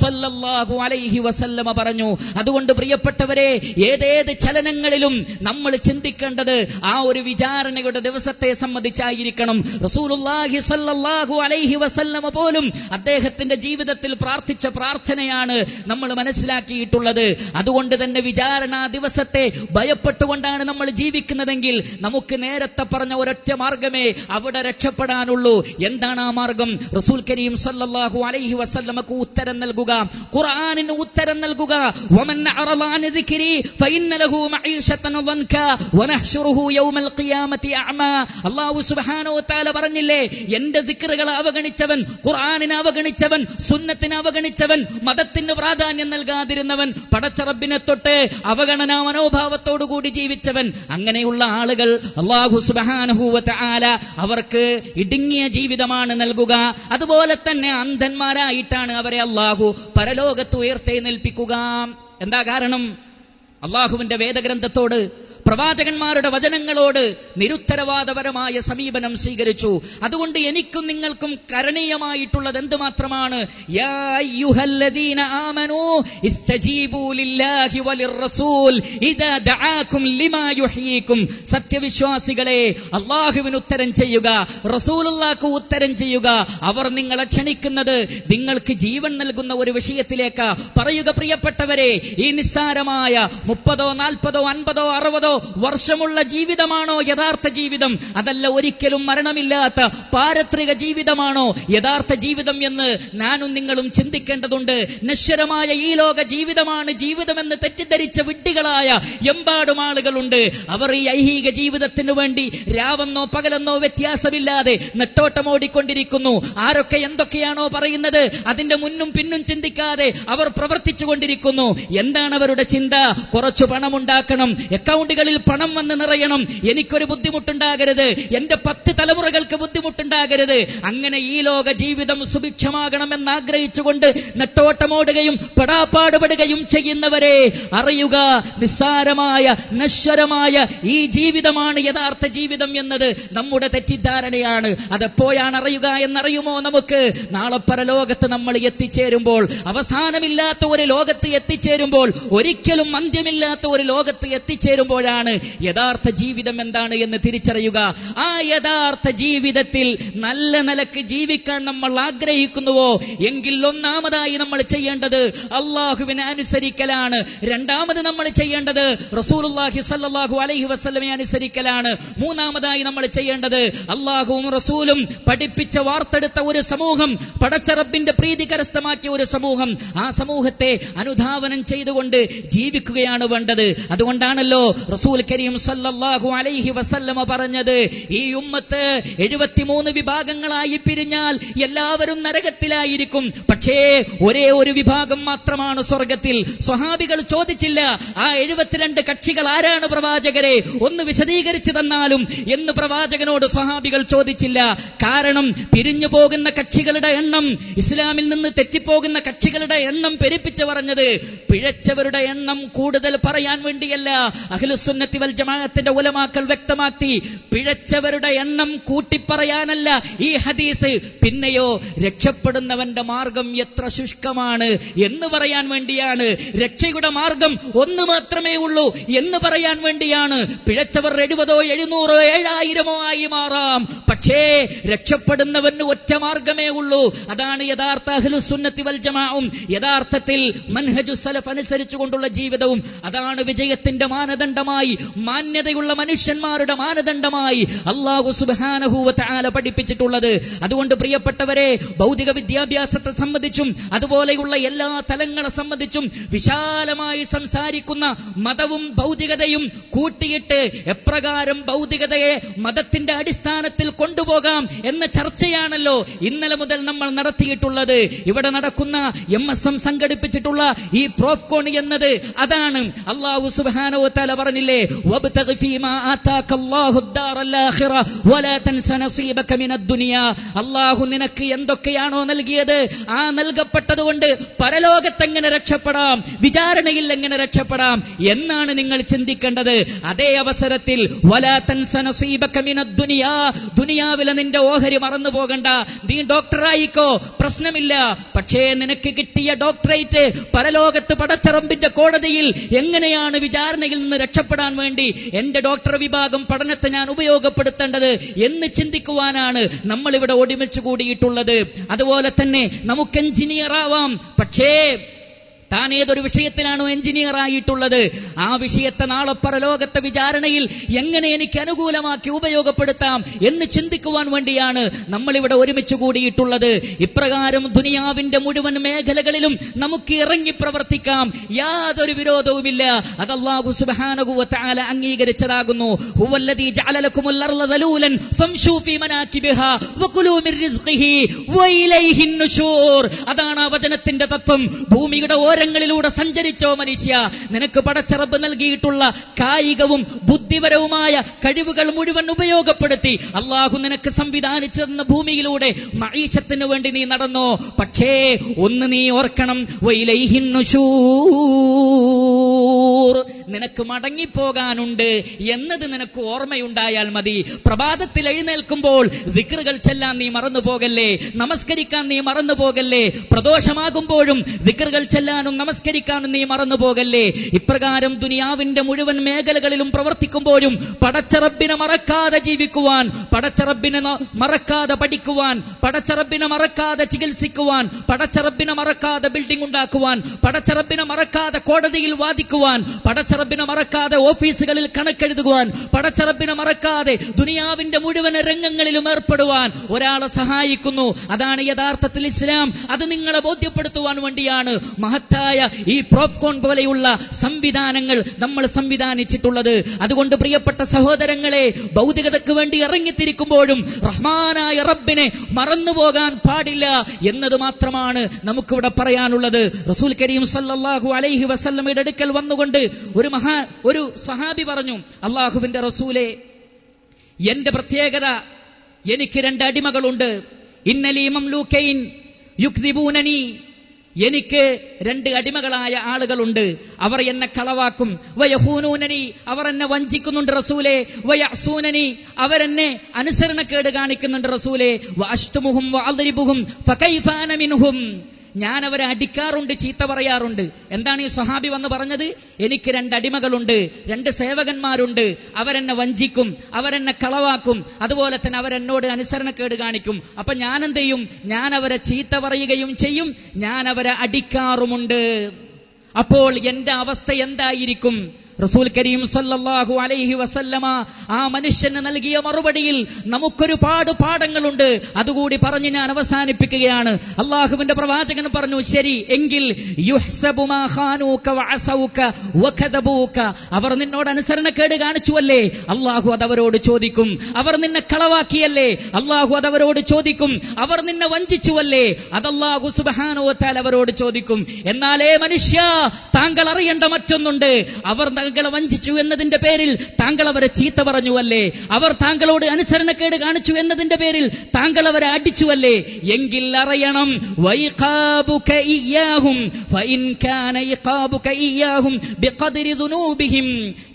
സല്ലല്ലാഹു അലൈഹി വസല്ലമ പറഞ്ഞു. അതുകൊണ്ട് പ്രിയപ്പെട്ടവരെ, ഏതേത് ചലനങ്ങളിലും നമ്മൾ ചിന്തിക്കേണ്ടത് ആ ഒരു വിചാരണയുടെ ദിവസത്തെ സംബന്ധിച്ചായിരിക്കണം. റസൂലുള്ളാഹി സ്വല്ലല്ലാഹു അലൈഹി വസല്ലമ പോലും അദ്ദേഹത്തിന്റെ ജീവിതത്തിൽ പ്രാർത്ഥിച്ച പ്രാർത്ഥനയാണ് നമ്മൾ മനസ്സിലാക്കിയിട്ടുള്ളത്. അതുകൊണ്ട് തന്നെ വിചാരണ ദിവസത്തെ ഭയപ്പെട്ടുകൊണ്ടാണ് നമ്മൾ ജീവിക്കുന്നതെങ്കിൽ നമുക്ക് നേരത്തെ പറഞ്ഞ ഒരൊറ്റ മാർഗമേ അവിടെ രക്ഷപ്പെടാനുള്ളൂ. എന്താണ് ആ മാർഗം? റസൂൽ കരീം സ്വല്ലല്ലാഹു അലൈഹി വസല്ലമക്ക് ഉത്തരം നൽകുക, ഖുർആനിന് ഉത്തരം നൽകുക. വമൻ അറള അൻ ദിക്രി ഫഇന്ന ലഹു മഈശതൻ ദൻക വനഹ്ശുറുഹു യൗമൽ ഖിയാമത്തി അഅമാ. അല്ലാഹു സുബ്ഹാനഹു വ തആല പറഞ്ഞില്ലേ, എന്റെ ദിക്റുകളെ അവഗണിച്ചവൻ, ഖുർആനിനെ അവഗണിച്ചവൻ, സുന്നത്തിനെ അവഗണിച്ചവൻ, മതത്തിന് പ്രാധാന്യം നൽകാതിരുന്നവൻ, പടച്ച റബ്ബിനെ തൊട്ട് അവഗണനാ മനോഭാവത്തോടുകൂടി ജീവിച്ചവൻ, അങ്ങനെയുള്ള ആളുകൾ അല്ലാഹു സുബ്ഹാനഹു വ തആല അവർക്ക് ഇടുങ്ങിയ ജീവിതമാണ് നൽകുക. അതുപോലെ തന്നെ അന്ധന്മാരായിട്ടാണ് അവരെ അല്ലാഹു പരലോകത്ത് ഉയർത്തെഴുന്നേൽപ്പിക്കുക. എന്താ കാരണം? അല്ലാഹുവിന്റെ വേദഗ്രന്ഥത്തോട്, പ്രവാചകന്മാരുടെ വചനങ്ങളോട് നിരുത്തരവാദപരമായ സമീപനം സ്വീകരിച്ചു. അതുകൊണ്ട് എനിക്കും നിങ്ങൾക്കും കരണീയമായിട്ടുള്ളത് എന്തുമാത്രമാണ്? യാ അയ്യുഹല്ലദീന ആമനൂ ഇസ്തജീബൂ ലില്ലാഹി വലിർറസൂൽ ഇദാ ദആകും ലിമാ യുഹ്യീകും. സത്യവിശ്വാസികളെ, അല്ലാഹുവിന് ഉത്തരം ചെയ്യുക, റസൂലുള്ളാഹിക്ക് ഉത്തരം ചെയ്യുക. അവർ നിങ്ങളെ ക്ഷണിക്കുന്നത് നിങ്ങൾക്ക് ജീവൻ നൽകുന്ന ഒരു വിഷയത്തിലേക്ക്. പറയുക പ്രിയപ്പെട്ടവരെ, ഈ നിസ്സാരമായ 30, 40, 50, 60 വർഷമുള്ള ജീവിതമാണോ യഥാർത്ഥ ജീവിതം? അതല്ല, ഒരിക്കലും മരണമില്ലാത്ത പാരത്രിക ജീവിതമാണോ യഥാർത്ഥ ജീവിതം എന്ന് ഞാനും നിങ്ങളും ചിന്തിക്കേണ്ടതുണ്ട്. നശ്വരമായ ഈ ലോക ജീവിതമാണ് ജീവിതമെന്ന് തെറ്റിദ്ധരിച്ച വിഡ്ഢികളായ എമ്പാടും ആളുകളുണ്ട്. അവർ ഈ ഐഹിക ജീവിതത്തിനു വേണ്ടി രാവെന്നോ പകലെന്നോ വ്യത്യാസമില്ലാതെ നെട്ടോട്ടമോടിക്കൊണ്ടിരിക്കുന്നു. ആരൊക്കെ എന്തൊക്കെയാണോ പറയുന്നത് അതിന്റെ മുന്നും പിന്നും ചിന്തിക്കാതെ അവർ പ്രവർത്തിച്ചുകൊണ്ടിരിക്കുന്നു. എന്താണ് അവരുടെ ചിന്ത? കുറച്ചു പണമുണ്ടാക്കണം, അക്കൗണ്ടുകളിൽ പണം വന്ന് നിറയണം, എനിക്കൊരു ബുദ്ധിമുട്ടുണ്ടാകരുത്, എന്റെ 10 തലമുറകൾക്ക് ബുദ്ധിമുട്ടുണ്ടാകരുത്. അങ്ങനെ ഈ ലോക ജീവിതം സുഭിക്ഷമാകണമെന്ന് ആഗ്രഹിച്ചുകൊണ്ട് നെട്ടോട്ടമോടുകയും പെടാപ്പാടുപെടുകയും ചെയ്യുന്നവരെ അറിയുക, നിസ്സാരമായ നശ്വരമായ ഈ ജീവിതമാണ് യഥാർത്ഥ ജീവിതം എന്നത് നമ്മുടെ തെറ്റിദ്ധാരണയാണ്. അതെപ്പോഴാണ് അറിയുക എന്നറിയുമോ? നമുക്ക് നാളെ പരലോകത്ത് നമ്മൾ എത്തിച്ചേരുമ്പോൾ, അവസാനമില്ലാത്ത ഒരു ലോകത്ത് എത്തിച്ചേരുമ്പോൾ, ഒരിക്കലും അന്ത്യമില്ലാത്ത ഒരു ലോകത്ത് എത്തിച്ചേരുമ്പോഴാണ് യഥാർത്ഥ ജീവിതം എന്താണ് എന്ന് തിരിച്ചറിയുക. ആ യഥാർത്ഥ ജീവിതത്തിൽ നല്ല നിലക്ക് ജീവിക്കാൻ നമ്മൾ ആഗ്രഹിക്കുന്നുവോ എങ്കിൽ ഒന്നാമതായി നമ്മൾ ചെയ്യേണ്ടത് അല്ലാഹുവിനെ അനുസരിക്കലാണ്. രണ്ടാമത് നമ്മൾ ചെയ്യേണ്ടത് റസൂലുള്ളാഹി സ്വല്ലല്ലാഹു അലൈഹി വസല്ലമയെ അനുസരിക്കലാണ്. മൂന്നാമതായി നമ്മൾ ചെയ്യേണ്ടത് അല്ലാഹുവും റസൂലും പഠിപ്പിച്ച വാർത്തെടുത്ത ഒരു സമൂഹം, പടച്ച റബ്ബിന്റെ പ്രീതി കരസ്ഥമാക്കിയ ഒരു സമൂഹം, ആ സമൂഹത്തെ അനുധാവനം ചെയ്തുകൊണ്ട് ജീവിക്കുകയാണ് വേണ്ടത്. അതുകൊണ്ടാണല്ലോ റസൂൽ കരീം സല്ലല്ലാഹു അലൈഹി വസല്ലമ പറഞ്ഞത്, ഈ ഉമ്മത്ത് 73 വിഭാഗങ്ങളായി പിരിഞ്ഞാൽ എല്ലാവരും നരകത്തിലായിരിക്കും, പക്ഷേ ഒരേ ഒരു വിഭാഗം മാത്രമാണ് സ്വർഗത്തിൽ. സ്വഹാബികൾ ചോദിച്ചില്ല, ആ 72 കക്ഷികൾ ആരാണ് പ്രവാചകരെ, ഒന്ന് വിശദീകരിച്ചു തന്നാലും എന്ന് പ്രവാചകനോട് സ്വഹാബികൾ ചോദിച്ചില്ല. കാരണം പിരിഞ്ഞു പോകുന്ന കക്ഷികളുടെ എണ്ണം, ഇസ്ലാമിൽ നിന്ന് തെറ്റിപ്പോകുന്ന കക്ഷികളുടെ എണ്ണം പെരുപ്പിച്ചു പറഞ്ഞത് പിഴച്ചവരുടെ എണ്ണം കൂടുതൽ പറയാൻ വേണ്ടിയല്ല. അഹ്ലുസുന്നത്തി വൽ ജമാഅത്തിന്റെ ഉലമാക്കൾ വ്യക്തമാക്കി, പിഴച്ചവരുടെ എണ്ണം കൂട്ടിപ്പറയാനല്ല ഈ ഹദീസ്, പിന്നെയോ രക്ഷപ്പെടുന്നവന്റെ മാർഗം എത്ര ശുഷ്കമാണ് എന്ന് പറയാൻ വേണ്ടിയാണ്. രക്ഷയുടെ മാർഗം ഒന്ന് മാത്രമേ ഉള്ളൂ എന്ന് പറയാൻ വേണ്ടിയാണ്. പിഴച്ചവർ 70, 700, 7000 ആയി മാറാം, പക്ഷേ രക്ഷപ്പെടുന്നവന് ഒറ്റ മാർഗമേ ഉള്ളൂ. അതാണ് യഥാർത്ഥ അഹ്ലുസുന്നത്തി വൽ ജമാഅവും യഥാർത്ഥത്തിൽ മൻഹജു സലഫ് അനുസരിച്ചുകൊണ്ടുള്ള ജീവിതവും. അതാണ് വിജയത്തിന്റെ മാനദണ്ഡമായി, മാന്യതയുള്ള മനുഷ്യന്മാരുടെ മാനദണ്ഡമായി അല്ലാഹു സുബ്ഹാനഹു വ തആല പഠിപ്പിച്ചിട്ടുള്ളത്. അതുകൊണ്ട് പ്രിയപ്പെട്ടവരെ, ഭൗതിക വിദ്യാഭ്യാസത്തെ സംബന്ധിച്ചും അതുപോലെയുള്ള എല്ലാ തലങ്ങളെ സംബന്ധിച്ചും വിശാലമായി സംസാരിക്കുന്ന മതവും ഭൗതികതയും കൂട്ടിയിട്ട് എപ്രകാരം ഭൗതികതയെ മതത്തിന്റെ അടിസ്ഥാനത്തിൽ കൊണ്ടുപോകാം എന്ന ചർച്ചയാണല്ലോ ഇന്നലെ മുതൽ നമ്മൾ നടത്തിയിട്ടുള്ളത്. ഇവിടെ നടക്കുന്ന MSM സംഘടിപ്പിച്ചിട്ടുള്ള ഈ പ്രോഫ്കോൺ എന്നത് അതാണ്. അല്ലാഹു സുബ്ഹാനഹു വ തആല പറഞ്ഞില്ലേ, വബ്തഗി ഫീമാ ആതാകല്ലാഹു ദാറൽ ആഖിറ വലാ തൻസ നസീബക മിനദ് ദുനിയ. അല്ലാഹു നിനക്ക് എന്തൊക്കെയാണോ നൽകിയത് ആ നൽകപ്പെട്ടതുകൊണ്ട് പരലോകത്തെങ്ങനെ രക്ഷപ്പെടാം, വിചാരണയിൽ എങ്ങനെ രക്ഷപ്പെടാം എന്നാണ് നിങ്ങൾ ചിന്തിക്കേണ്ടത്. അതേ അവസരത്തിൽ വലാ തൻസ നസീബക മിനദ് ദുനിയ, ദുനിയാവിലെ നിന്റെ ഓഹരി മറന്നു പോകണ്ട. നീ ഡോക്ടറായിക്കോ, പ്രശ്നമില്ല, പക്ഷേ നിനക്ക് കിട്ടിയ ഡോക്ടറേറ്റ് പരലോകത്ത് പടച്ചറമ്പിന്റെ കോടതിയിൽ എങ്ങനെയാണ് വിചാരണയിൽ നിന്ന് രക്ഷപ്പെടാൻ വേണ്ടി എന്റെ ഡോക്ടർ വിഭാഗം പഠനത്തെ ഞാൻ ഉപയോഗപ്പെടുത്തേണ്ടത് എന്ന് ചിന്തിക്കുവാനാണ് നമ്മൾ ഇവിടെ ഒരുമിച്ച് കൂടിയിട്ടുള്ളത്. അതുപോലെ തന്നെ നമുക്ക് എഞ്ചിനീയർ ആവാം, പക്ഷേ താൻ ഏതൊരു വിഷയത്തിലാണോ എഞ്ചിനീയർ ആയിട്ടുള്ളത് ആ വിഷയത്തെ നാളെ പരലോകത്തെ വിചാരണയിൽ എങ്ങനെ എനിക്ക് അനുകൂലമാക്കി ഉപയോഗപ്പെടുത്താം എന്ന് ചിന്തിക്കുവാൻ വേണ്ടിയാണ് നമ്മളിവിടെ ഒരുമിച്ച് കൂടിയിട്ടുള്ളത്. ഇപ്രകാരം ദുനിയാവിന്റെ മുഴുവൻ മേഖലകളിലും നമുക്ക് ഇറങ്ങി പ്രവർത്തിക്കാം, യാതൊരു വിരോധവുമില്ല. അത് അല്ലാഹു സുബ്ഹാനഹു വ തആല അംഗീകരിച്ചതാകുന്നു. ഹുവല്ലദീ ജഅല ലക്കുമുൽ അർള ദലൂലൻ ഫംശൂ ഫീ മനാകിബിഹാ വകുലൂ മിർ റിസ്ഖിഹി വഇലൈഹിൻ നുശൂർ. അതാണ് ആ വചനത്തിന്റെ തത്വം. ഭൂമിയുടെ ങ്ങളിലൂടെ സഞ്ചരിച്ചോ മനുഷ്യ, നിനക്ക് പടച്ചറബ് നൽകിയിട്ടുള്ള കായികവും ബുദ്ധിപരവുമായ കഴിവുകൾ മുഴുവൻ ഉപയോഗപ്പെടുത്തി അല്ലാഹു നിനക്ക് സംവിധാനിച്ചു തന്ന ഭൂമിയിലൂടെ മഈശത്തിന് വേണ്ടി നീ നടന്നോ. പക്ഷേ ഒന്ന് നീ ഓർക്കണം, വഇലൈഹിൻ നുശൂർ, നിനക്ക് മടങ്ങിപ്പോകാനുണ്ട് എന്നത് നിനക്ക് ഓർമ്മയുണ്ടായാൽ മതി. പ്രഭാതത്തിൽ എഴുന്നേൽക്കുമ്പോൾ ദിക്റുകൾ ചെല്ലാൻ നീ മറന്നു പോകല്ലേ, നമസ്കരിക്കാൻ നീ മറന്നു പോകല്ലേ, പ്രദോഷമാകുമ്പോഴും ദിക്റുകൾ ചെല്ലാനും നമസ്കരിക്കാനും നീ മറന്നു പോകല്ലേ. ഇപ്രകാരം ദുനിയാവിന്റെ മുഴുവൻ മേഖലകളിലും പ്രവർത്തിക്കുമ്പോഴും പടച്ചറബിനെ മറക്കാതെ ജീവിക്കുവാൻ, പടച്ചറബിനെ മറക്കാതെ പഠിക്കുവാൻ, പടച്ചറബിനെ മറക്കാതെ ചികിത്സിക്കുവാൻ, പടച്ചറബിനെ മറക്കാതെ ബിൽഡിംഗ് ഉണ്ടാക്കുവാൻ, പടച്ചറബിനെ മറക്കാതെ കോടതിയിൽ വാദിക്കുവാൻ, പടച്ചറബിനെ മറക്കാതെ ഓഫീസുകളിൽ കണക്കെഴുതുവാൻ, പടച്ചറബിനെ മറക്കാതെ ദുനിയാവിന്റെ മുഴുവൻ രംഗങ്ങളിലും ഏർപ്പെടുവാൻ ഒരാളെ സഹായിക്കുന്നു. അതാണ് യഥാർത്ഥത്തിൽ ഇസ്ലാം. അത് നിങ്ങളെ ബോധ്യപ്പെടുത്തുവാൻ വേണ്ടിയാണ് മഹത്തായ ഈ പ്രോഫ്കോൺ പോലെയുള്ള സംവിധാനങ്ങൾ നമ്മൾ സംവിധാനിച്ചിട്ടുള്ളത്. അതുകൊണ്ട് പ്രിയപ്പെട്ട സഹോദരങ്ങളെ, ഭൗതികതയ്ക്ക് വേണ്ടി ഇറങ്ങിത്തിരിക്കുമ്പോഴും റഹ്മാനായ റബ്ബിനെ മറന്നുപോകാൻ പാടില്ല എന്നത് മാത്രമാണ് നമുക്കിവിടെ പറയാനുള്ളത്. റസൂൽ കരീം സല്ലല്ലാഹു അലൈഹി വസല്ലമയുടെ അടുക്കൽ വന്നുകൊണ്ട് ഒരു സഹാബി പറഞ്ഞു, അല്ലാഹുവിന്റെ റസൂലേ, എന്റെ പ്രത്യേകത, എനിക്ക് 2 അടിമകളുണ്ട്. ഇന്നലി മംലൂക്കൈൻ യുക്ദിബൂനനി, എനിക്ക് 2 അടിമകളായ ആളുകളുണ്ട്. അവർ എന്നെ കളവാക്കും. വയഹൂനൂനനി, അവർ എന്നെ വഞ്ചിക്കുന്നുണ്ട് റസൂലേ. വയഅസൂനനി, അവരെന്നെ അനുസരണക്കേട് കാണിക്കുന്നുണ്ട് റസൂലേ. വഅശ്തുമുഹും വഅദ്രിബുഹും ഫകൈഫ അന മിൻഹും, ഞാൻ അവരെ അടിക്കാറുണ്ട്, ചീത്ത പറയാറുണ്ട്. എന്താണ് ഈ സ്വഹാബി വന്ന് പറഞ്ഞത്? എനിക്ക് 2 അടിമകളുണ്ട്, 2 സേവകന്മാരുണ്ട്, അവരെന്നെ വഞ്ചിക്കും, അവരെന്നെ കളവാക്കും, അതുപോലെ തന്നെ അവരെന്നോട് അനുസരണക്കേട് കാണിക്കും. അപ്പൊ ഞാൻ എന്ത് ചെയ്യും? ഞാൻ അവരെ ചീത്ത പറയുകയും ചെയ്യും, ഞാൻ അവരെ അടിക്കാറുമുണ്ട്. അപ്പോൾ എന്റെ അവസ്ഥ എന്തായിരിക്കും? റസൂൽ കരീം സല്ലല്ലാഹു അലൈഹി വസല്ലമ ആ മനുഷ്യന് നൽകിയ മറുപടിയിൽ നമുക്കൊരുപാട് പാഠങ്ങളുണ്ട്. അതുകൂടി പറഞ്ഞ് ഞാൻ അവസാനിപ്പിക്കുകയാണ്. അള്ളാഹുവിന്റെ പ്രവാചകൻ പറഞ്ഞു, ശരി എങ്കിൽ യുഹ്സബു മാ ഖാനൂക വഅസൗക വകദബൂക, അവർ നിന്നോട് അനുസരണക്കേട് കാണിച്ചുവല്ലേ, അള്ളാഹു അതവരോട് ചോദിക്കും. അവർ നിന്നെ കളവാക്കിയല്ലേ, അള്ളാഹു അതവരോട് ചോദിക്കും. അവർ നിന്നെ വഞ്ചിച്ചുവല്ലേ, അതല്ലാഹു സുബ്ഹാനഹു വ തആല അവരോട് ചോദിക്കും. എന്നാലേ മനുഷ്യ, താങ്കൾ അറിയേണ്ട മറ്റൊന്നുണ്ട്. അവർ താങ്കളെ വഞ്ചിച്ചു എന്നതിന്റെ പേരിൽ താങ്കൾ അവരെ ചീത്ത പറഞ്ഞുവല്ലേ, അവർ താങ്കളോട് അനുസരണക്കേട് കാണിച്ചു എന്നതിന്റെ പേരിൽ താങ്കൾ അവരെ അടിച്ചുവല്ലേ, എങ്കിൽ അറിയണം വൈഖാബുക ഇയ്യാഹും ഫഇൻ കാന ഇഖാബുക ഇയ്യാഹും ബിഖദ്രി ദുനൂബിഹിം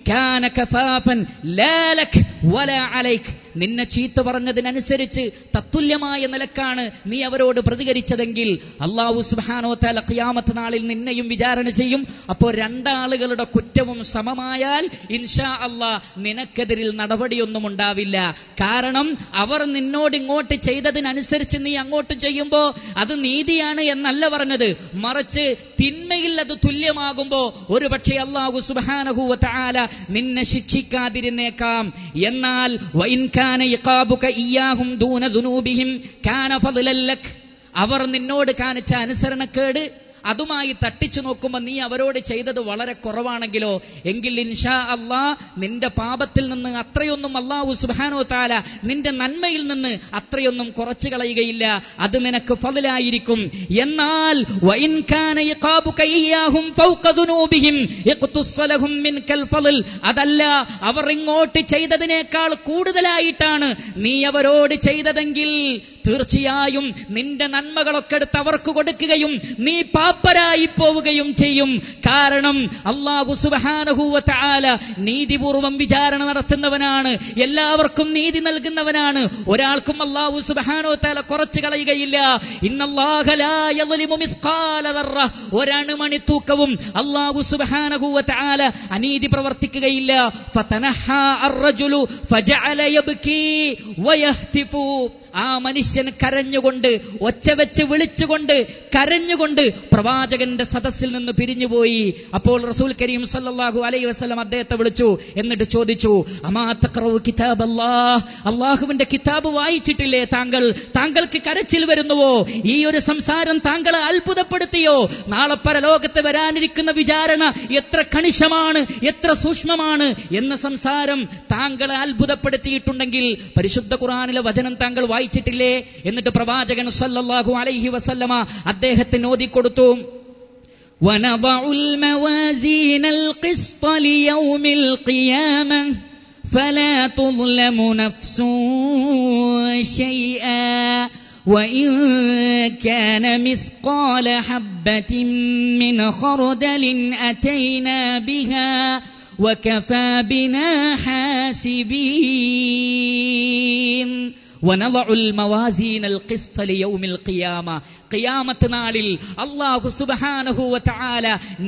കാന കഫാഫൻ ലാ ലക വലാ അലൈക. നിന്നെ ചീത്ത പറഞ്ഞതിനനുസരിച്ച് തത്തുല്യമായ നിലക്കാണ് നീ അവരോട് പ്രതികരിച്ചതെങ്കിൽ അല്ലാഹു സുബ്ഹാനഹു വ തആല ഖിയാമത്ത് നാളിൽ നിന്നെയും വിചാരണ ചെയ്യും. അപ്പോൾ രണ്ടാളുകളുടെ കുറ്റവും സമമായാൽ ഇൻഷാ അല്ലാഹ് നിനക്കെതിരിൽ നടപടിയൊന്നും ഉണ്ടാവില്ല. കാരണം അവർ നിന്നോട് ഇങ്ങോട്ട് ചെയ്തതിനനുസരിച്ച് നീ അങ്ങോട്ട് ചെയ്യുമ്പോ അത് നീതിയാണ് എന്നല്ല പറഞ്ഞത്, മറിച്ച് തിന്മയിൽ അത് തുല്യമാകുമ്പോ ഒരുപക്ഷെ അല്ലാഹു സുബ്ഹാനഹു വ തആല നിന്നെ ശിക്ഷിക്കാതിരുന്നേക്കാം. എന്നാൽ വഇൻ കാന ഇഖാബുക ഇയ്യാഹും ദൂന ദുനൂബിഹിം കാന ഫദ്ലൻ ലക്, അവർ നിന്നോട് കാണിച്ച അനുസരണക്കേട് അതുമായി തട്ടിച്ചു നോക്കുമ്പോൾ നീ അവരോട് ചെയ്തത് വളരെ കുറവാണെങ്കിലോ, എങ്കിൽ ഇൻഷാ അല്ലാഹ് നിന്റെ പാപത്തിൽ നിന്ന് അത്രയൊന്നും അല്ലാഹു സുബ്ഹാനഹു വ തആല നിന്റെ നന്മയിൽ നിന്ന് അത്രയൊന്നും കുറച്ചു കളയുകയില്ല, അത് നിനക്ക് ഫദ്ലായിരിക്കും. എന്നാൽ വഇൻ കാന ഇഖാബുക ഇയ്യാഹും ഫൗക ദുനൂബിഹിം ഇഖ്തുസ്സലഹും മിൻകൽ ഫദ്ൽ, അതല്ല, അവർ ഇങ്ങോട്ട് ചെയ്തതിനേക്കാൾ കൂടുതലായിട്ടാണ് നീ അവരോട് ചെയ്തതെങ്കിൽ തീർച്ചയായും നിന്റെ നന്മകളൊക്കെ എടുത്ത് അവർക്ക് കൊടുക്കുകയും നീ പാപ്പരായി പോവുകയും ചെയ്യും. കാരണം അല്ലാഹു സുബ്ഹാനഹു വ തആല നീതിപൂർവം വിചാരണ നടത്തുന്നവനാണ്, എല്ലാവർക്കും നീതി നൽകുന്നവനാണ്. ഒരാൾക്കും അല്ലാഹു സുബ്ഹാനഹു വ തആല കുറച്ചു കളയുകയില്ല. ഇന്നല്ലാഹ ലാ യദ്ലിമു മിസ്ഖാല ദർറ, ഒരണുമണി തൂക്കവും അല്ലാഹു സുബ്ഹാനഹു വ തആല അനീതി പ്രവർത്തിക്കുകയില്ല. ഫതനഹാ അർറജുലു ഫജഅല യബ്കി വയഹ്തിഫു, ആ മനുഷ്യൻ കരഞ്ഞുകൊണ്ട്, ഒച്ച വെച്ച് വിളിച്ചുകൊണ്ട്, കരഞ്ഞുകൊണ്ട് പ്രവാചകന്റെ സദസ്സിൽ നിന്ന് പിരിഞ്ഞുപോയി. അപ്പോൾ റസൂൽ കരീം സല്ലല്ലാഹു അലൈഹി വസല്ലം അദ്ദേഹത്തെ വിളിച്ചു, എന്നിട്ട് ചോദിച്ചു, അമാ തഖറഉ കിതാബല്ലാഹ്, അല്ലാഹുവിന്റെ കിതാബ് വായിച്ചിട്ടില്ലേ താങ്കൾ? താങ്കൾക്ക് കരച്ചിൽ വരുന്നുവോ? ഈ ഒരു സംസാരം താങ്കളെ അത്ഭുതപ്പെടുത്തിയോ? നാളെ പരലോകത്ത് വരാനിരിക്കുന്ന വിചാരണ എത്ര കണിശമാണ്, എത്ര സൂക്ഷ്മമാണ് എന്ന സംസാരം താങ്കളെ അത്ഭുതപ്പെടുത്തിയിട്ടുണ്ടെങ്കിൽ പരിശുദ്ധ ഖുർആനിലെ വചനം താങ്കൾ വായിച്ചിട്ടില്ലേ? എന്നിട്ട് പ്രവാചകൻ സല്ലല്ലാഹു അലൈഹി വസല്ലമ അദ്ദേഹത്തിന് ഓതിക്കൊടുത്തു, വനദഉൽ മവാസീനൽ ഖിസ്ത ലിയൗമിൽ ഖിയാമ ഫലാ തുദ്ലമു നഫ്സുൻ ശൈആ വഇൻ കാന മിസ്ഖാല ഹബ്ബത്തിൻ മിൻ ഖർദലിൻ അതൈനാ ബിഹാ വകഫാ ബിനാ ഹാസിബീൻ. വനദഉൽ മവാസീനൽ ഖിസ്ത ലിയൗമിൽ ഖിയാമ, ഖിയാമത്ത് നാളിൽ അല്ലാഹു സുബ്ഹാനഹു വ തആല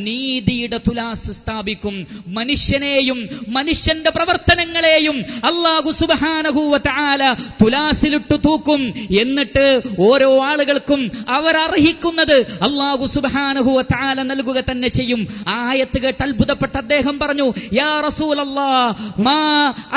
നീതിയുടെ തുലാസ് സ്ഥാപിക്കും. മനുഷ്യനെയും മനുഷ്യന്റെ പ്രവർത്തനങ്ങളെയും അല്ലാഹു സുബ്ഹാനഹു വ തആല തുലാസിലിട്ടു തൂക്കും. എന്നിട്ട് ഓരോ ആളുകൾക്കും അവർ അർഹിക്കുന്നത് അല്ലാഹു സുബ്ഹാനഹു വ തആല നൽകുക തന്നെ ചെയ്യും. ആ ആയത്ത് കേട്ട് അത്ഭുതപ്പെട്ട അദ്ദേഹം പറഞ്ഞു, യാ റസൂലല്ലാഹ് മാ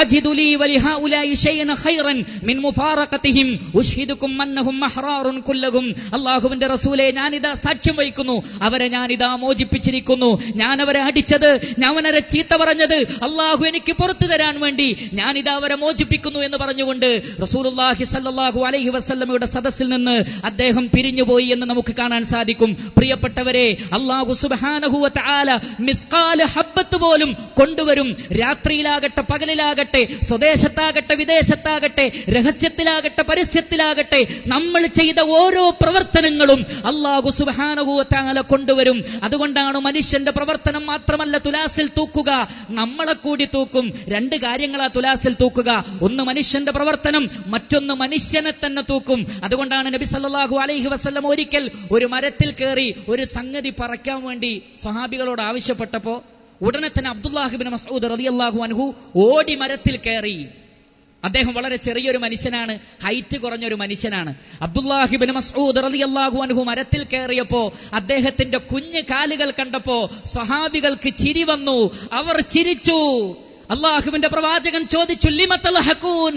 അജിദു ലീ വലിഹൗലായി ശൈഅൻ ഖൈറൻ മിൻ മുഫാറഖതിഹിം ഉശ്ഹിദുകും അന്നഹും മഹ്റാറുൻ കുല്ലഹും. അല്ലാഹുവിന്റെ റസൂലേ, ഞാനിതാ സാക്ഷ്യം വഹിക്കുന്നു, അവരെ ഞാനിതാ മോചിപ്പിച്ചിരിക്കുന്നു. ഞാൻ അവരെ അടിച്ചത്, ഞാൻ അവരെ ചീത്ത പറഞ്ഞത് അല്ലാഹു എനിക്ക് പുറത്തു തരാൻ വേണ്ടി ഞാനിതാ അവരെ മോചിപ്പിക്കുന്നു എന്ന് പറഞ്ഞുകൊണ്ട് റസൂലുള്ളാഹി സ്വല്ലല്ലാഹു അലൈഹി വസല്ലമയുടെ സദസ്സിൽ നിന്ന് അദ്ദേഹം പിരിഞ്ഞുപോയി എന്ന് നമുക്ക് കാണാൻ സാധിക്കും. പ്രിയപ്പെട്ടവരെ, അല്ലാഹു സുബ്ഹാനഹു വ തആല മിസ്ഖാല ഹബ്ബത്ത് പോലും കൊണ്ടുവരും. രാത്രിയിലാകട്ടെ പകലിലാകട്ടെ, സ്വദേശത്താകട്ടെ വിദേശത്താകട്ടെ, രഹസ്യത്തിലാകട്ടെ പരസ്യത്തിലാകട്ടെ, നമ്മൾ ചെയ്ത ഓരോ പ്രവർത്തനങ്ങളും അല്ലാഹു സുബ്ഹാനഹു വ തആല കൊണ്ടുവരും. അതുകൊണ്ടാണ് മനുഷ്യന്റെ പ്രവർത്തനം മാത്രമല്ല തുലാസിൽ തൂക്കുക, നമ്മളെ കൂടി തൂക്കും. രണ്ട് കാര്യങ്ങളാ തുലാസിൽ തൂക്കുക, ഒന്ന് മനുഷ്യന്റെ പ്രവർത്തനം, മറ്റൊന്ന് മനുഷ്യനെ തന്നെ തൂക്കും. അതുകൊണ്ടാണ് നബി സല്ലല്ലാഹു അലൈഹി വസല്ലം ഒരിക്കൽ ഒരു മരത്തിൽ കയറി ഒരു സംഗതി പറക്കാൻ വേണ്ടി സ്വഹാബികളോട് ആവശ്യപ്പെട്ടപ്പോ ഉടനെ തന്നെ അബ്ദുല്ലാഹ് ഇബ്നു മസ്ഊദ് റളിയല്ലാഹു അൻഹു ഓടി മരത്തിൽ കയറി. അദ്ദേഹം വളരെ ചെറിയൊരു മനുഷ്യനാണ്, ഹൈറ്റ് കുറഞ്ഞൊരു മനുഷ്യനാണ്. അബ്ദുല്ലാഹിബ്നു മസ്ഊദ് റളിയല്ലാഹു അൻഹു മരത്തിൽ കയറിയപ്പോ അദ്ദേഹത്തിന്റെ കുഞ്ഞു കാലുകൾ കണ്ടപ്പോ സ്വഹാബികൾക്ക് ചിരി വന്നു, അവർ ചിരിച്ചു. അള്ളാഹുവിന്റെ പ്രവാചകൻ ചോദിച്ചു, ലിമ തൽഹഖൂൻ,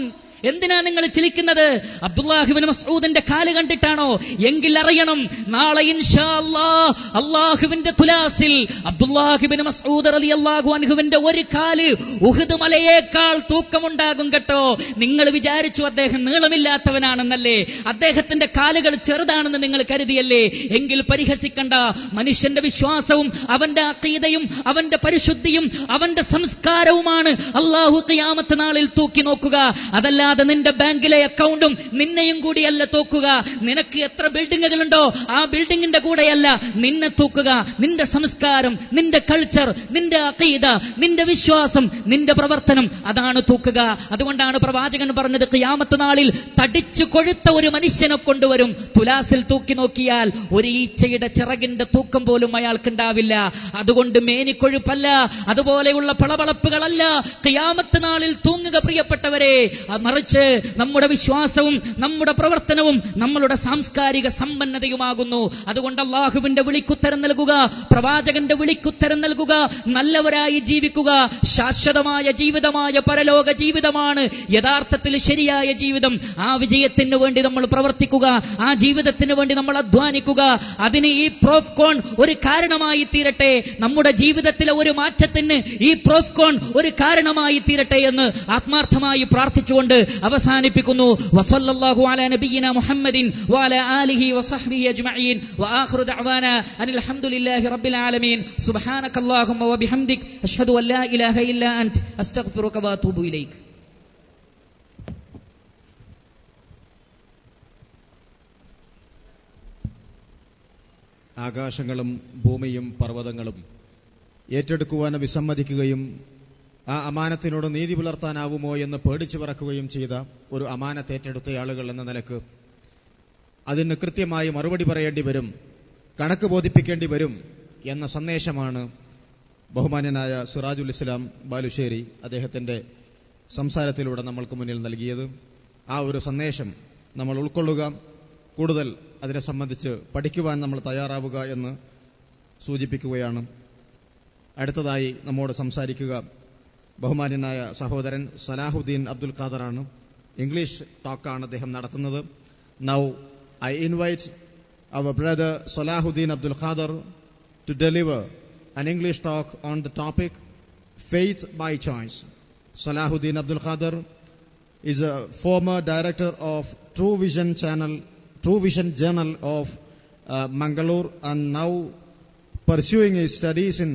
എന്തിനാ നിങ്ങൾ ചിരിക്കുന്നത്? അബ്ദുല്ലാഹിബ്നു മസ്ഊദിന്റെ കാല് കണ്ടിട്ടാണോ? എങ്കിൽ അറിയണം, നാളെ ഇൻഷാ അല്ലാഹ് അല്ലാഹുവിന്റെ തുലാസിൽ അബ്ദുല്ലാഹിബ്നു മസ്ഊദ് റളിയല്ലാഹു അൻഹുവിന്റെ ഒരു കാല് ഉഹുദ് മലയേക്കാൾ തൂക്കമുണ്ടാകും കേട്ടോ. നിങ്ങൾ വിചാരിച്ചു അദ്ദേഹം നീളമില്ലാത്തവനാണെന്നല്ലേ, അദ്ദേഹത്തിന്റെ കാലുകൾ ചെറുതാണെന്ന് നിങ്ങൾ കരുതിയല്ലേ? എങ്കിൽ പരിഹസിക്കണ്ട. മനുഷ്യന്റെ വിശ്വാസവും അവന്റെ അഖീദയും അവന്റെ പരിശുദ്ധിയും അവന്റെ സംസ്കാരവുമാണ് അല്ലാഹു ഖിയാമത്ത് നാളിൽ തൂക്കി നോക്കുക. അതല്ല നിന്റെ ബാങ്കിലെ അക്കൗണ്ടും നിന്നെയും കൂടിയല്ല തൂക്കുക. നിനക്ക് എത്ര ബിൽഡിങ്ങുകളുണ്ടോ ആ ബിൽഡിങ്ങിന്റെ കൂടെയല്ല നിന്നെ തൂക്കുക. നിന്റെ സംസ്കാരം, നിന്റെ കൾച്ചർ, നിന്റെ അഖീദ, നിന്റെ വിശ്വാസം, നിന്റെ പ്രവർത്തനം, അതാണ് തൂക്കുക. അതുകൊണ്ടാണ് പ്രവാചകൻ പറഞ്ഞത്, ഖിയാമത്ത് നാളിൽ തടിച്ചു കൊഴുത്ത ഒരു മനുഷ്യനെ കൊണ്ടുവരും. തുലാസിൽ തൂക്കി നോക്കിയാൽ ഒരു ഈച്ചയുടെ ചിറകിന്റെ തൂക്കം പോലും അയാൾക്കുണ്ടാവില്ല. അതുകൊണ്ട് മേനിക്കൊഴുപ്പല്ല, അതുപോലെയുള്ള പളപളപ്പുകളല്ല ഖിയാമത്ത് നാളിൽ തൂങ്ങുക പ്രിയപ്പെട്ടവരെ. മറിച്ച് നമ്മുടെ വിശ്വാസവും നമ്മുടെ പ്രവർത്തനവും നമ്മളുടെ സാംസ്കാരിക സമ്പന്നതയുമാകുന്നു. അതുകൊണ്ട് അല്ലാഹുവിന്റെ വിളിക്കുത്തരം നൽകുക, പ്രവാചകന്റെ വിളിക്കുത്തരം നൽകുക, നല്ലവരായി ജീവിക്കുക. ശാശ്വതമായ ജീവിതമായ പരലോക ജീവിതമാണ് യഥാർത്ഥത്തിൽ ശരിയായ ജീവിതം. ആ വിജയത്തിന് വേണ്ടി നമ്മൾ പ്രവർത്തിക്കുക, ആ ജീവിതത്തിന് വേണ്ടി നമ്മൾ അധ്വാനിക്കുക. അതിന് ഈ പ്രോഫ്കോൺ ഒരു കാരണമായി തീരട്ടെ. നമ്മുടെ ജീവിതത്തിലെ ഒരു മാറ്റത്തിന് ഈ പ്രോഫ്കോൺ ഒരു കാരണമായി തീരട്ടെ എന്ന് ആത്മാർത്ഥമായി പ്രാർത്ഥിച്ചുകൊണ്ട് അവസാനിപ്പിക്കുന്നു. വസല്ലല്ലാഹു അലാ നബിയിന മുഹമ്മദിൻ വഅലാ ആലിഹി വസഹ്ബിഹി അജ്മഈൻ വആഖിറു ദഅവാനാ അനിൽ ഹംദുലില്ലാഹി റബ്ബിൽ ആലമീൻ. സുബ്ഹാനകല്ലാഹുമ്മ വബിഹംദിക അഷ്ഹദു അൻ ലാ ഇലാഹ ഇല്ലാ അൻത അസ്തഗ്ഫിറുക വഅതൂബു ഇലൈക. ആകാശങ്ങളും ഭൂമിയും പർവ്വതങ്ങളും ഏറ്റെടുക്കുവാൻ വിസമ്മതിക്കുകയും ആ അമാനത്തിനോട് നീതി പുലർത്താനാവുമോ എന്ന് പേടിച്ചു പറക്കുകയും ചെയ്ത ഒരു അമാനത്ത് ഏറ്റെടുത്ത ആളുകൾ എന്ന നിലക്ക് അതിന് കൃത്യമായി മറുപടി പറയേണ്ടി വരും, കണക്ക് ബോധിപ്പിക്കേണ്ടി വരും എന്ന സന്ദേശമാണ് ബഹുമാന്യനായ സിറാജുൽ ഇസ്ലാം ബാലുശ്ശേരി അദ്ദേഹത്തിന്റെ സംസാരത്തിലൂടെ നമ്മൾക്ക് മുന്നിൽ നൽകിയത്. ആ ഒരു സന്ദേശം നമ്മൾ ഉൾക്കൊള്ളുക, കൂടുതൽ അതിനെ സംബന്ധിച്ച് പഠിക്കുവാൻ നമ്മൾ തയ്യാറാവുക എന്ന് സൂചിപ്പിക്കുകയാണ്. അടുത്തതായി നമ്മോട് സംസാരിക്കുക ബഹുമാന്യനായ സഹോദരൻ സലാഹുദ്ദീൻ അബ്ദുൽ ഖാദറാണ്. ഇംഗ്ലീഷ് ടോക്കാണ് അദ്ദേഹം നടത്തുന്നത്. Now I invite our brother Salahuddin Abdul Khader to deliver an English talk on the topic Faith by Choice. Salahuddin Abdul Khader is a former director of True Vision Journal of Mangalore and now pursuing his studies in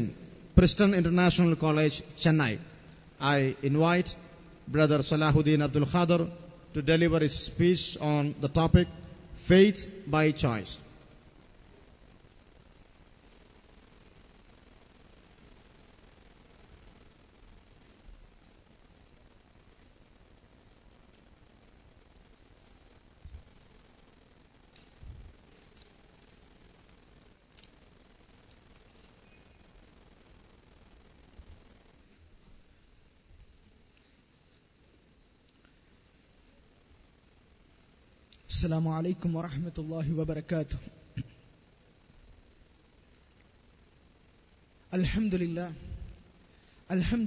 Preston International College, Chennai. I invite Brother Salahuddin Abdul Khader to deliver his speech on the topic Faith by Choice. السلام عليكم ورحمة الله وبركاته. الحمد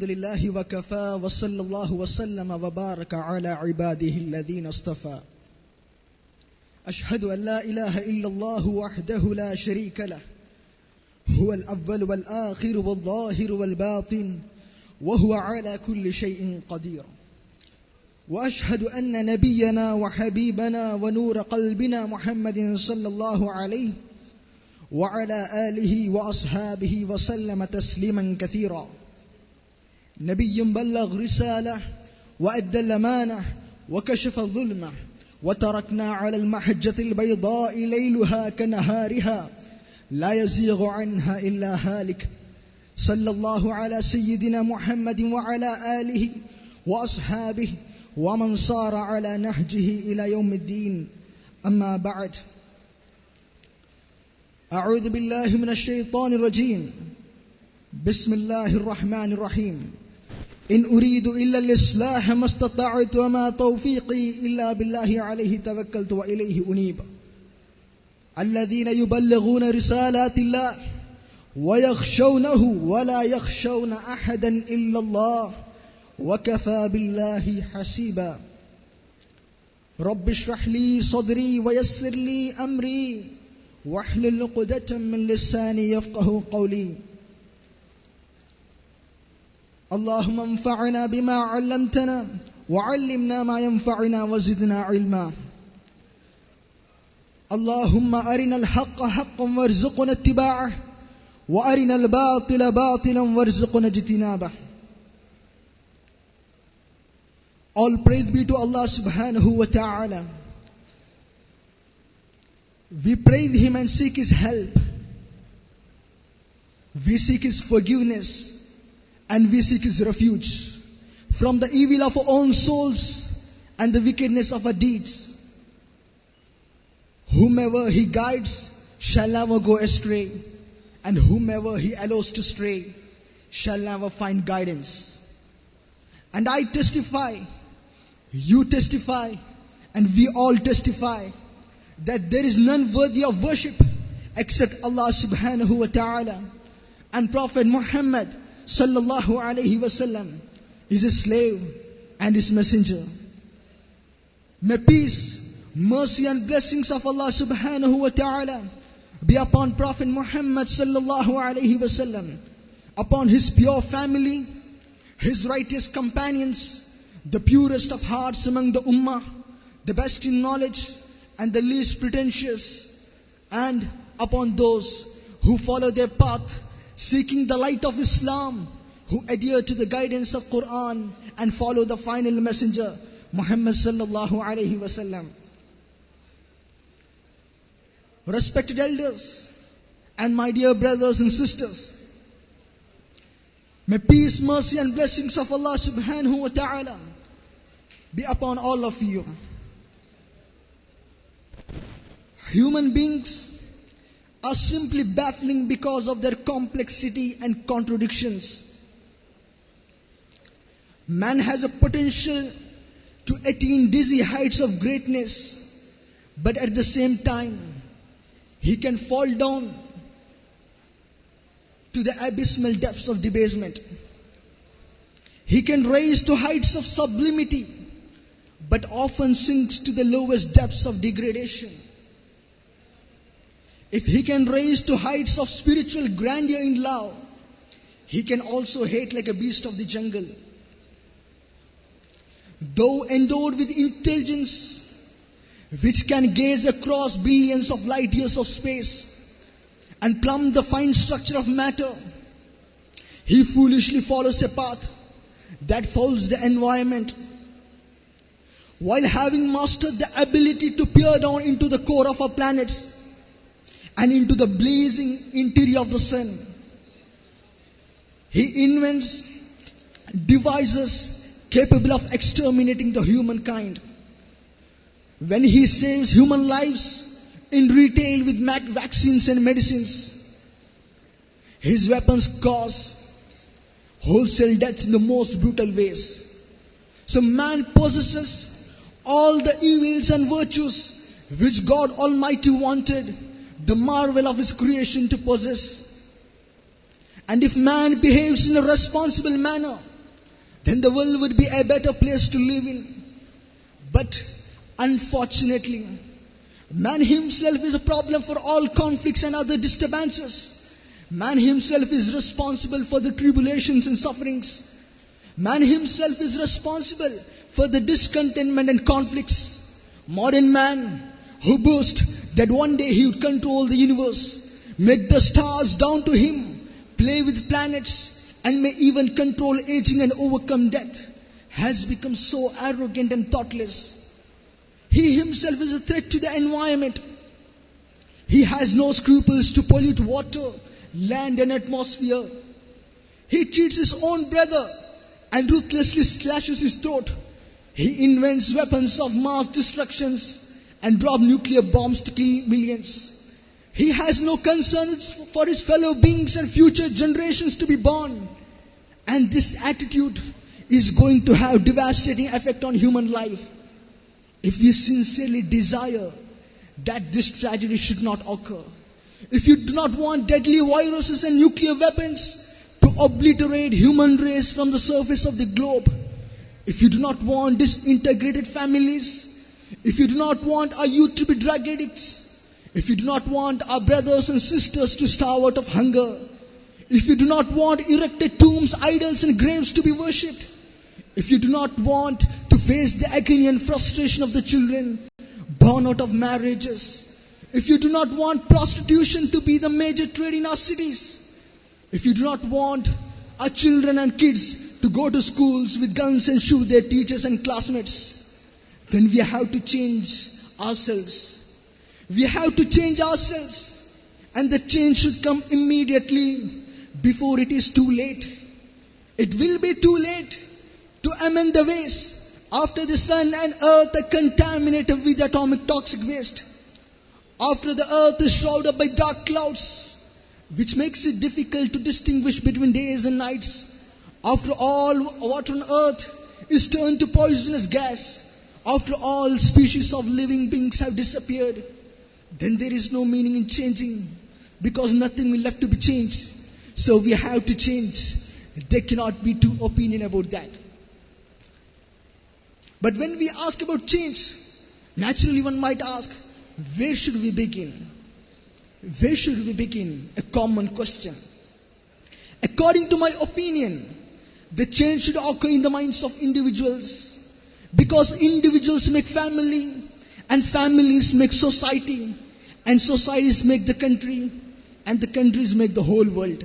لله وكفى وصلى الله وسلم وبارك على عباده الذين اصطفى. أشهد أن لا إله إلا الله وحده لا شريك له هو الأول والآخر والظاهر والباطن وهو على كل شيء قدير. وأشهد أن نبينا وحبيبنا ونور قلبنا محمد صلى الله عليه وعلى آله وأصحابه وسلم تسليما كثيرا. نبي بلغ رسالة وأدى الأمانة وكشف الظلمة وتركنا على المحجة البيضاء ليلها كنهارها لا يزيغ عنها إلا هالك. صلى الله على سيدنا محمد وعلى آله وأصحابه ومن صار على نهجه إلى يوم الدين. أما بعد، أعوذ بالله من الشيطان الرجيم. بسم الله الرحمن الرحيم. إن أريد إلا الإصلاح ما استطعت وما توفيقي إلا بالله عليه توكلت وإليه أنيب. الذين يبلغون رسالات الله ويخشونه ولا يخشون أحدا إلا الله وكفى بالله حسيبا. رب اشرح لي صدري ويسر لي أمري واحلل عقدة من لساني يفقه قولي. اللهم انفعنا بما علمتنا وعلمنا ما ينفعنا وزدنا علما. اللهم أرنا الحق حقا وارزقنا اتباعه وأرنا الباطل باطلا وارزقنا اجتنابه. All praise be to Allah subhanahu wa ta'ala. We praise Him and seek His help. We seek His forgiveness and we seek His refuge from the evil of our own souls and the wickedness of our deeds. Whomever He guides shall never go astray, and whomever He allows to stray shall never find guidance. And I testify, you testify, and we all testify that there is none worthy of worship except Allah subhanahu wa ta'ala, and Prophet Muhammad sallallahu alayhi wasallam is His slave and His messenger. May peace, mercy and blessings of Allah subhanahu wa ta'ala be upon Prophet Muhammad sallallahu alayhi wasallam, upon his pure family, his righteous companions, the purest of hearts among the ummah, the best in knowledge and the least pretentious, and upon those who follow their path, seeking the light of Islam, who adhere to the guidance of Quran and follow the final messenger, Muhammad sallallahu alayhi wasallam. Respected elders and my dear brothers and sisters, may peace, mercy and blessings of Allah subhanahu wa ta'ala be upon all of you. Human beings are simply baffling because of their complexity and contradictions. Man has a potential to attain dizzy heights of greatness, but at the same time, he can fall down to the abysmal depths of debasement. He can rise to heights of sublimity, but often sinks to the lowest depths of degradation. If he can rise to heights of spiritual grandeur in love, he can also hate like a beast of the jungle. Though endowed with intelligence, which can gaze across billions of light years of space and plumb the fine structure of matter, he foolishly follows a path that fouls the environment. While having mastered the ability to peer down into the core of our planets and into the blazing interior of the sun, he invents devices capable of exterminating the humankind. When he saves human lives in retail with vaccines and medicines, his weapons cause wholesale deaths in the most brutal ways. So man possesses all the evils and virtues which God Almighty wanted the marvel of His creation to possess. And if man behaves in a responsible manner, then the world would be a better place to live in. But unfortunately, man himself is a problem for all conflicts and other disturbances. Man himself is responsible for the tribulations and sufferings. Man himself is responsible for the discontentment and conflicts. Modern man, who boasts that one day he would control the universe, make the stars down to him, play with planets, and may even control aging and overcome death, has become so arrogant and thoughtless. He himself is a threat to the environment. He has no scruples to pollute water, land and atmosphere. He cheats his own brother and ruthlessly slashes his throat. He invents weapons of mass destructions and drops nuclear bombs to kill millions. He has no concern for his fellow beings and future generations to be born. And this attitude is going to have devastating effect on human life. If we sincerely desire that this tragedy should not occur, if you do not want deadly viruses and nuclear weapons to obliterate human race from the surface of the globe, if you do not want disintegrated families, if you do not want our youth to be drug addicts, if you do not want our brothers and sisters to starve out of hunger, if you do not want erected tombs, idols and graves to be worshipped, if you do not want to face the agony and frustration of the children born out of marriages, if you do not want prostitution to be the major trade in our cities, if you do not want our children and kids to go to schools with guns and shoot their teachers and classmates, then we have to change ourselves. We have to change ourselves. And the change should come immediately before it is too late. It will be too late to amend the ways after the sun and earth are contaminated with atomic toxic waste. After the earth is shrouded by dark clouds, which makes it difficult to distinguish between days and nights. After all, water on earth is turned to poisonous gas. After all species of living beings have disappeared, then there is no meaning in changing, because nothing will left to be changed. So we have to change. There cannot be two opinions about that. But when we ask about change, naturally one might ask, where should we begin? Where should we begin? A common question. According to my opinion, the change should occur in the minds of individuals, because individuals make family, and families make society, and societies make the country, and the countries make the whole world.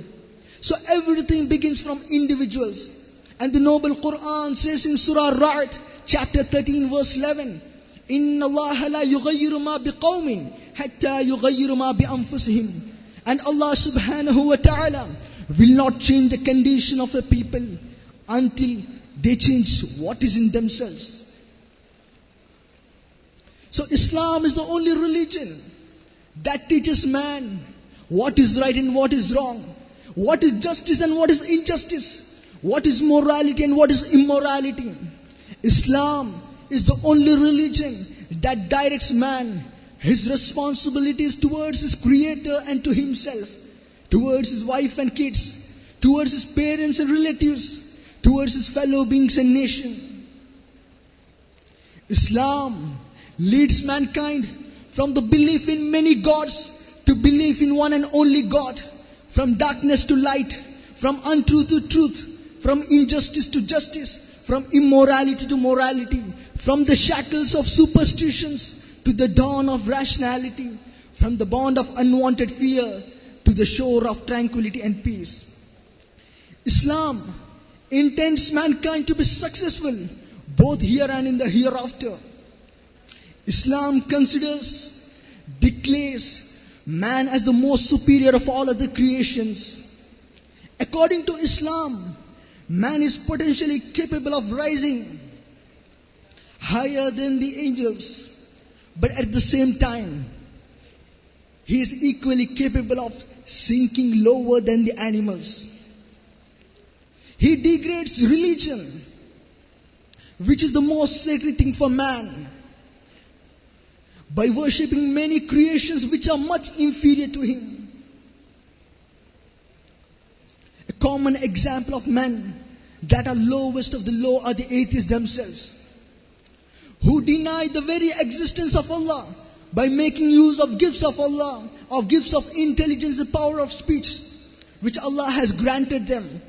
So everything begins from individuals. And the noble Quran says in Surah Ra'd, chapter 13, verse 11, إِنَّ اللَّهَ لَا يُغَيِّرُ مَا بِقَوْمٍ حَتَّى يُغَيِّرُ مَا بِأَنفُسِهِمْ. And Allah subhanahu wa ta'ala will not change the condition of a people until they change what is in themselves. So Islam is the only religion that teaches man what is right and what is wrong, what is justice and what is injustice, what is morality and what is immorality. Islam is the only religion that directs man, his responsibilities towards his creator and to himself, towards his wife and kids, towards his parents and relatives, towards his fellow beings and nation. Islam leads mankind from the belief in many gods to belief in one and only God, from darkness to light, from untruth to truth, from injustice to justice, from immorality to morality, from the shackles of superstitions to the dawn of rationality, from the bond of unwanted fear to the shore of tranquility and peace. Islam intends mankind to be successful both here and in the hereafter. Islam declares man as the most superior of all other creations. According to Islam, man is potentially capable of rising higher than the angels, but at the same time, he is equally capable of sinking lower than the animals. He degrades religion, which is the most sacred thing for man, by worshipping many creations which are much inferior to him. A common example of men that are lowest of the low are the atheists themselves, who deny the very existence of Allah by making use of gifts of Allah, of gifts of intelligence and power of speech, which Allah has granted them.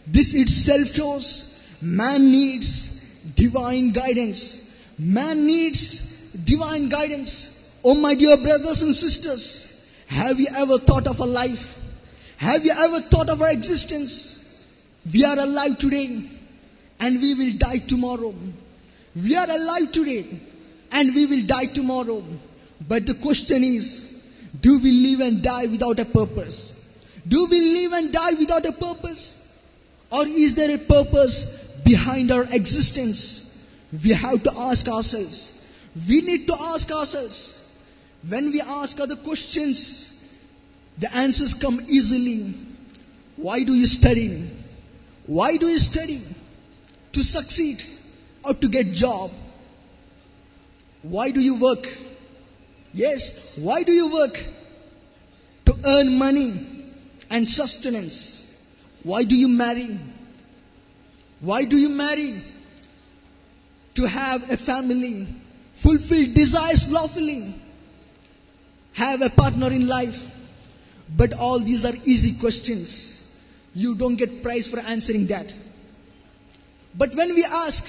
This itself shows man needs divine guidance. Man needs divine guidance. Oh my dear brothers and sisters, have you ever thought of a life? Have you ever thought of our existence? We are alive today and we will die tomorrow. We are alive today and we will die tomorrow. But the question is, do we live and die without a purpose? Do we live and die without a purpose? Or is there a purpose behind our existence? We have to ask ourselves. We need to ask ourselves. When we ask other questions, the answers come easily. Why do you study? Why do you study? to succeed or to get job. Why do you work? Yes, why do you work? To earn money and sustenance. Why do you marry? Why do you marry? To have a family, fulfill desires lawfully, have a partner in life. But all these are easy questions. You don't get prize for answering that. But when we ask,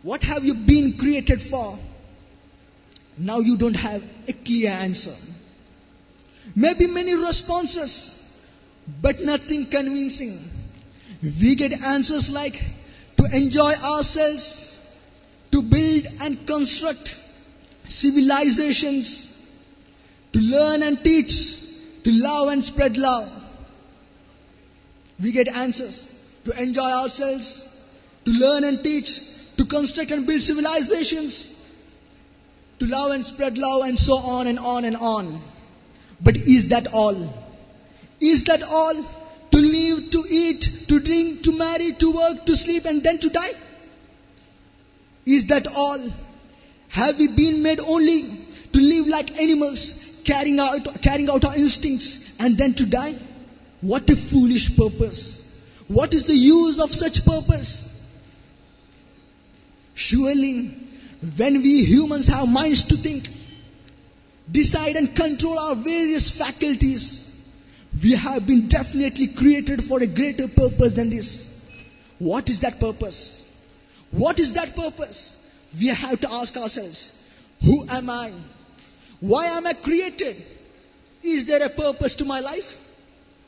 what have you been created for? Now you don't have a clear answer. Maybe many responses, but nothing convincing. We get answers like to enjoy ourselves, to build and construct civilizations, to learn and teach, to love and spread love. We get answers to enjoy ourselves, to learn and teach, to construct and build civilizations, to love and spread love, and so on and on and on. But is that all? Is that all? To live, to eat, to drink, to marry, to work, to sleep, and then to die? Is that all? Have we been made only to live like animals, carrying out our instincts, and then to die? What a foolish purpose. What is the use of such purpose? Surely, when we humans have minds to think, decide and control our various faculties, we have been definitely created for a greater purpose than this. What is that purpose? What is that purpose? We have to ask ourselves, who am I? Why am I created? Is there a purpose to my life?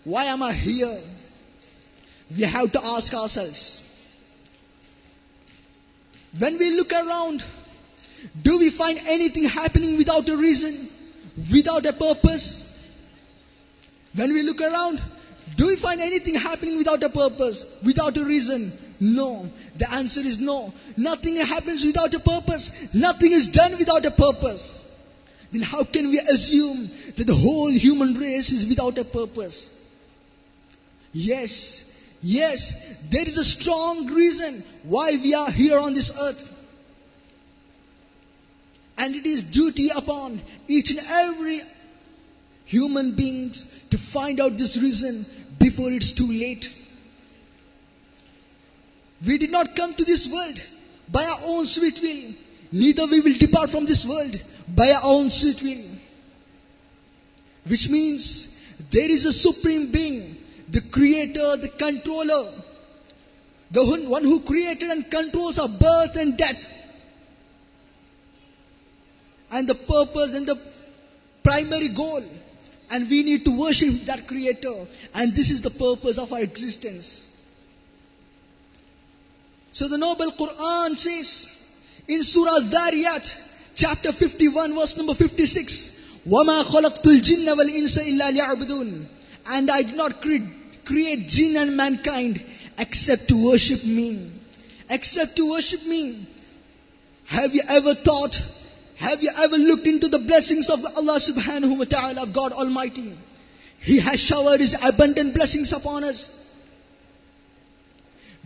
Why am I here? We have to ask ourselves. When we look around, do we find anything happening without a reason, without a purpose? When we look around, do we find anything happening without a purpose, without a reason? No. The answer is no. Nothing happens without a purpose. Nothing is done without a purpose. Then how can we assume that the whole human race is without a purpose? Yes, there is a strong reason why we are here on this earth. And it is duty upon each and every human beings to find out this reason before it's too late. We did not come to this world by our own sweet will. Neither we will depart from this world by our own sweet will. Which means there is a supreme being, the creator, the controller, the one who created and controls our birth and death. And the purpose and the primary goal. And we need to worship that creator. And this is the purpose of our existence. So the noble Quran says in Surah Dhariyat, chapter 51, verse number 56, وَمَا خَلَقْتُ الْجِنَّ وَالْإِنسَ إِلَّا لِيَعْبُدُونَ. And I did not create jinn and mankind except to worship me. Except to worship me. Have you ever thought, have you ever looked into the blessings of Allah subhanahu wa ta'ala, of God Almighty? He has showered His abundant blessings upon us.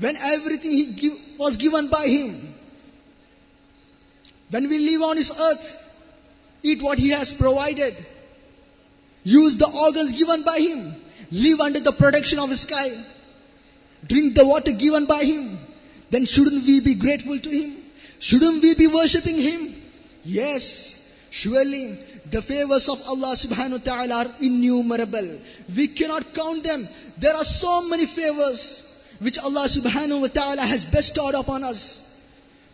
When everything was given by Him. When we live on this earth, eat what He has provided. Use the organs given by Him. Live under the protection of the sky. Drink the water given by Him. Then shouldn't we be grateful to Him? Shouldn't we be worshipping Him? Yes, surely the favors of Allah subhanahu wa ta'ala are innumerable. We cannot count them. There are so many favors which Allah subhanahu wa ta'ala has bestowed upon us.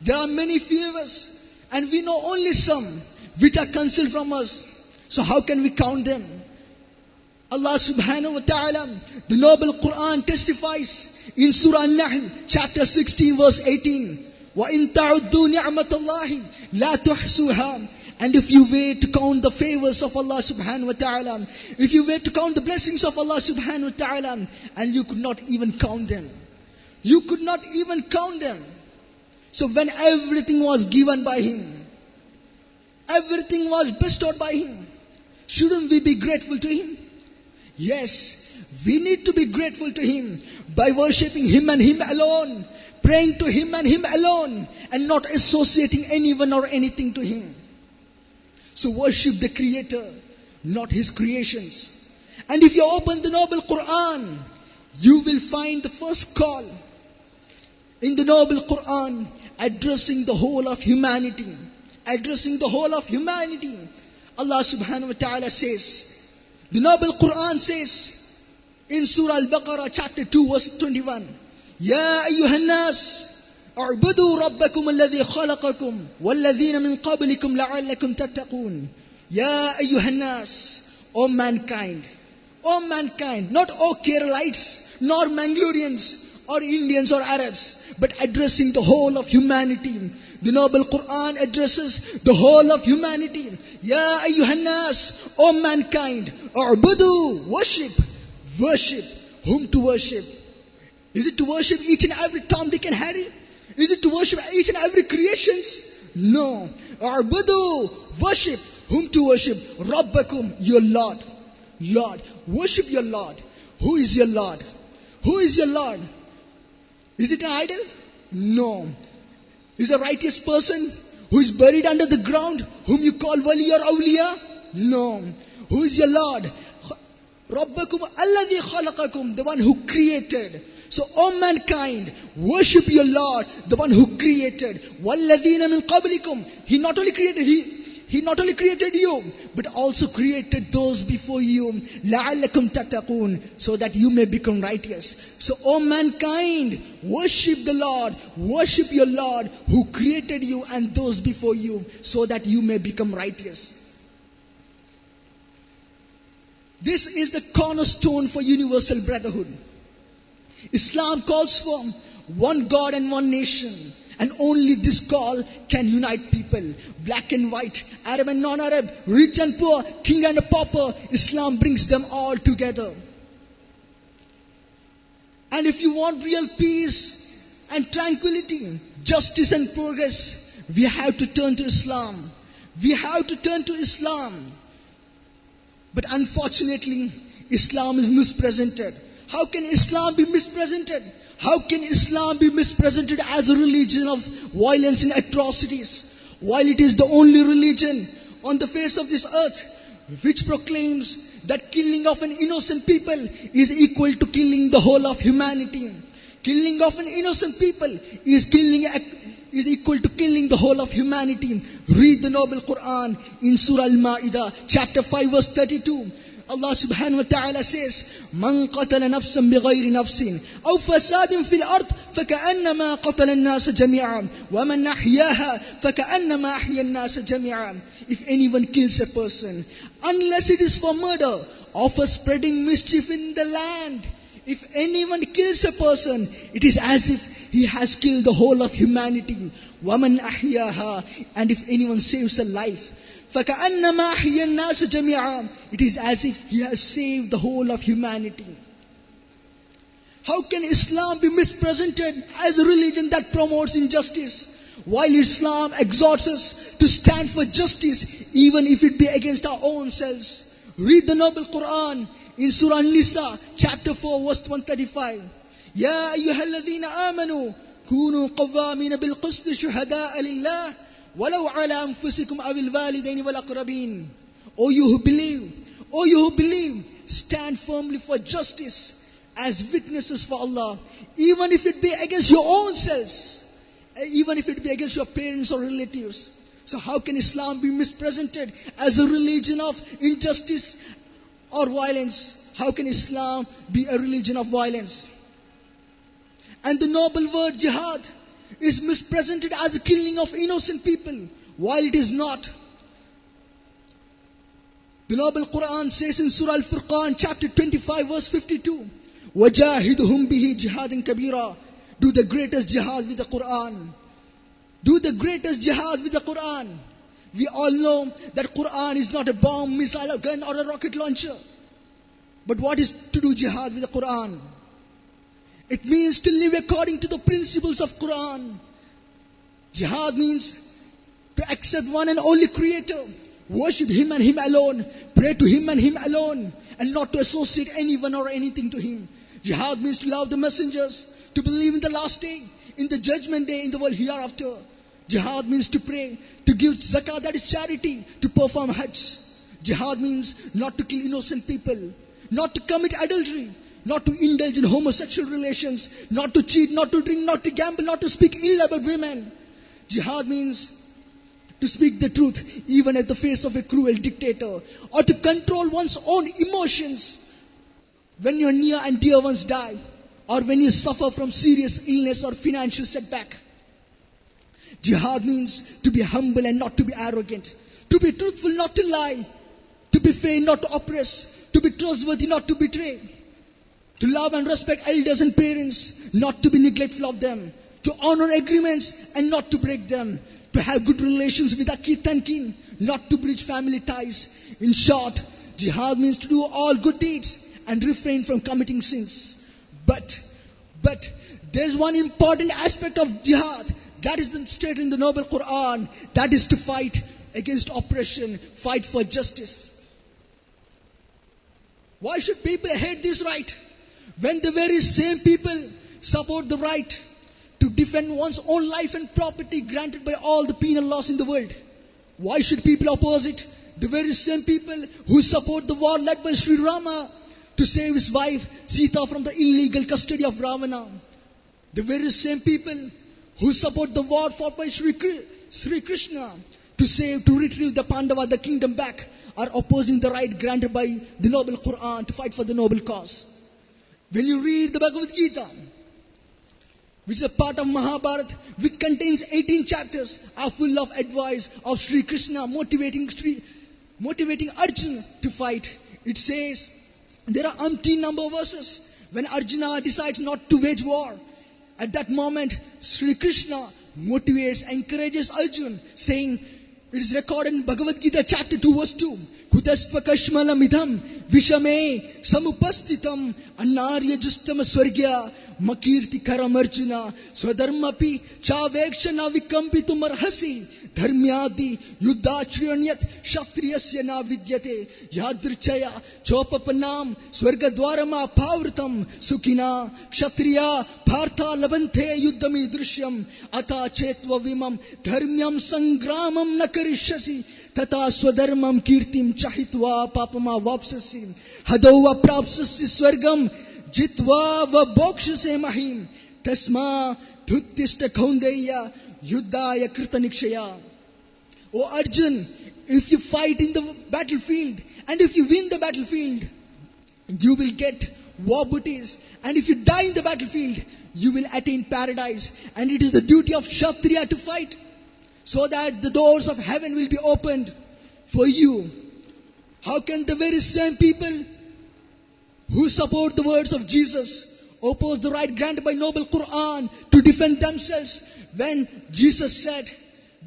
There are many favors, and we know only some which are concealed from us. So how can we count them? Allah subhanahu wa ta'ala, the noble Quran testifies in Surah Nahl, chapter 16, verse 18. وَإِن تَعُدُّوا نِعْمَةَ اللَّهِ لَا تُحْصُوهَا. And if you were to count the favors of Allah subhanahu wa ta'ala, if you were to count the blessings of Allah subhanahu wa ta'ala, and you could not even count them. You could not even count them. So when everything was given by Him, everything was bestowed by Him, shouldn't we be grateful to Him? Yes, we need to be grateful to Him by worshipping Him and Him alone, praying to Him and Him alone, and not associating anyone or anything to Him. So worship the Creator, not His creations. And if you open the Noble Quran, you will find the first call in the Noble Quran addressing the whole of humanity. Addressing the whole of humanity. Allah subhanahu wa ta'ala says, the Noble Quran says in Surah Al-Baqarah chapter 2 verse 21, Ya ayyuhan nas, a'budu rabbakum alladhi khalaqakum walladhina min qablikum la'allakum tattaqun. Ya ayyuhan nas, O mankind, not O Keralites, nor Mangaloreans, or Indians or Arabs, but addressing the whole of humanity. The Noble Quran addresses the whole of humanity. Ya ayyuhan nas, O mankind, a'budu, worship. Whom to worship? Is it to worship each and every Tom, Dick and Harry? Is it to worship each and every creations? No. A'budu, worship. Whom to worship? Rabbakum, your Lord. Lord. Worship your Lord. Who is your Lord? Who is your Lord? Is it an idol? No. Is a righteous person who is buried under the ground, whom you call wali or awliya? No. Who is your Lord? Rabbakum alladhi khalaqakum, the one who created. So, O mankind, worship your Lord, the one who created. Walladhina min qablikum. He not only created you, but also created those before you. La'allakum tattaqun, so that you may become righteous. So, O mankind, worship the Lord, worship your Lord who created you and those before you, so that you may become righteous. This is the cornerstone for universal brotherhood. Islam calls for one God and one nation. And only this call can unite people. Black and white, Arab and non-Arab, rich and poor, king and a pauper. Islam brings them all together. And if you want real peace and tranquility, justice and progress, we have to turn to Islam. We have to turn to Islam. But unfortunately, Islam is misrepresented. How can Islam be misrepresented? How can Islam be misrepresented as a religion of violence and atrocities, while it is the only religion on the face of this earth which proclaims that killing of an innocent people is equal to killing the whole of humanity? Killing of an innocent people is equal to killing the whole of humanity. Read the Noble Quran in Surah Al-Ma'idah, chapter 5, verse 32. Allah subhanahu wa ta'ala says, Man qatala nafsan bighayri nafsin aw fasadin fil ard faka'annama qatala an-nasa jami'an wa man ahyaha faka'annama ahya an-nasa jami'an. If anyone kills a person, unless it is for murder or for spreading mischief in the land, if anyone kills a person, it is as if he has killed the whole of humanity. Wa man ahyaha, and if anyone saves a life, فَكَأَنَّمَا أَحْيَا النَّاسَ جَمِيعًا, it is as if he has saved the whole of humanity. How can Islam be misrepresented as a religion that promotes injustice, while Islam exhorts us to stand for justice even if it be against our own selves? Read the Noble Quran in Surah An-Nisa, chapter 4, verse 135. يَا أَيُّهَا الَّذِينَ آمَنُوا كُونُوا قَوَّامِينَ بِالْقِسْطِ شُهَدَاءَ لِلَّهِ وَلَوْ عَلَى أَنفُسِكُمْ أَوِ الْوَالِدَيْنِ وَالْأَقْرَبِينَ. O you who believe, stand firmly for justice as witnesses for Allah, even if it be against your own selves, even if it be against your parents or relatives. So how can Islam be misrepresented as a religion of injustice or violence? How can Islam be a religion of violence? And the noble word jihad is misrepresented as a killing of innocent people, while it is not. The Noble Quran says in Surah Al-Furqan, chapter 25, verse 52, وَجَاهِدُهُمْ بِهِ جِهَادٍ كَبِيرًا. Do the greatest jihad with the Quran. Do the greatest jihad with the Quran. We all know that Quran is not a bomb, missile, a gun or a rocket launcher. But what is to do jihad with the Quran? It means to live according to the principles of Quran. Jihad means to accept one and only Creator, Worship Him and Him alone. Pray to Him and Him alone. And not to associate anyone or anything to Him. Jihad means to love the messengers, to believe in the last day, in the judgment day, in the world hereafter. Jihad means to pray, to give zakah, that is charity, to perform hajj. Jihad means not to kill innocent people, not to commit adultery, not to indulge in homosexual relations, not to cheat, not to drink, not to gamble, not to speak ill about women. Jihad means to speak the truth even at the face of a cruel dictator, or to control one's own emotions when your near and dear ones die, or when you suffer from serious illness or financial setback. Jihad means to be humble and not to be arrogant, to be truthful, not to lie, to be fair, not to oppress, to be trustworthy, not to betray, to love and respect elders and parents, not to be neglectful of them, to honor agreements and not to break them, to have good relations with our kith and kin, not to breach family ties. In short, jihad means to do all good deeds and refrain from committing sins. But there's one important aspect of jihad that is stated in the Noble Quran, that is to fight against oppression, fight for justice. Why should people hate this right when the very same people support the right to defend one's own life and property granted by all the penal laws in the world? Why should people oppose it? The very same people who support the war led by Sri Rama to save his wife Sita from the illegal custody of Ravana. The very same people who support the war fought by Sri Krishna to retrieve the Pandava, the kingdom back, are opposing the right granted by the Noble Quran to fight for the noble cause. When you read the Bhagavad Gita, which is a part of Mahabharata, which contains 18 chapters, are full of advice of Sri Krishna motivating Arjuna to fight. It says, there are umpteen number of verses when Arjuna decides not to wage war. At that moment, Sri Krishna motivates, encourages Arjuna, saying, it is recorded in Bhagavad Gita chapter 2 verse 2. Kudaspakashmalam idham vishame samupastitam anarya justam swargya makirti karam Arjuna swadharmapi chavekshana vikampitum arhasi dharmyadi yuddachriyanyat kshatriyasya na vidyate yadrichaya chopapanam swargadwarama pavritam sukhina kshatriya bharta labante yuddami drishyam ata chetva vimam dharmyam sangramam nakarishasi tata swadharmam kirtim chahitva papama vapsasi hadova prapsasi swargam jitva va bokshase mahim tasma dhuttishta kaundeya yuddhaya kritanikshaya. O Arjun, if you fight in the battlefield and if you win the battlefield, you will get war booties, and if you die in the battlefield, you will attain paradise. And it is the duty of Kshatriya to fight so that the doors of heaven will be opened for you. How can the very same people who support the words of Jesus oppose the right granted by Noble Quran to defend themselves when Jesus said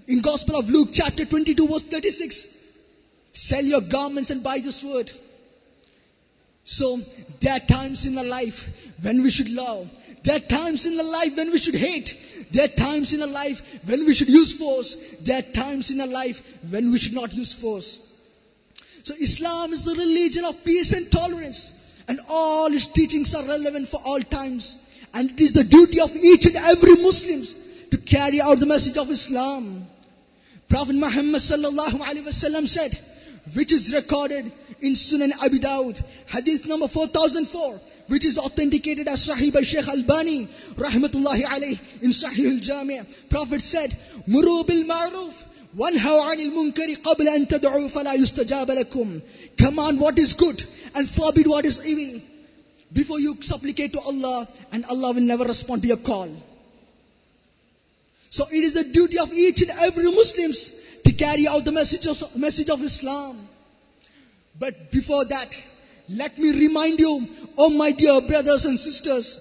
in Gospel of Luke chapter 22 verse 36, sell your garments and buy the sword. So there are times in our life when we should love. There are times in our life when we should hate. There are times in our life when we should use force. There are times in our life when we should not use force. So Islam is the religion of peace and tolerance, and all its teachings are relevant for all times. And it is the duty of each and every Muslim to carry out the message of Islam. Prophet Muhammad sallallahu alaihi wasallam said, which is recorded in Sunan Abi Dawud, hadith number 4004, which is authenticated as Sahih by Sheikh Albani rahmatullahi alayh in Sahih al-Jami'. Prophet said, Muru bil ma'ruf wanhaw 'anil munkari qabla an tad'u fala yustajaba lakum. Command what is good and forbid what is evil before you supplicate to Allah, and Allah will never respond to your call. So it is the duty of each and every Muslim to carry out the message of Islam. But before that, let me remind you, oh my dear brothers and sisters,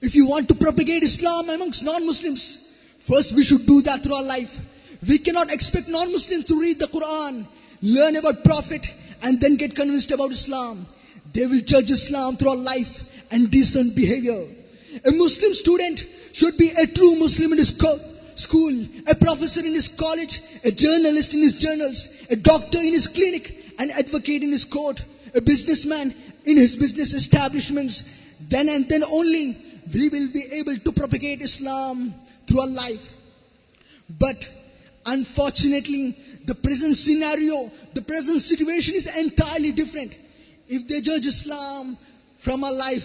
if you want to propagate Islam amongst non-Muslims, first we should do that through our life. We cannot expect non-Muslims to read the Quran, learn about Prophet, and then get convinced about Islam. They will judge Islam through our life and decent behavior. A Muslim student should be a true Muslim in his school, a professor in his college, a journalist in his journals, a doctor in his clinic, an advocate in his court, a businessman in his business establishments. Then and then only we will be able to propagate Islam through our life. But unfortunately, the present scenario, the present situation is entirely different. If they judge Islam from our life,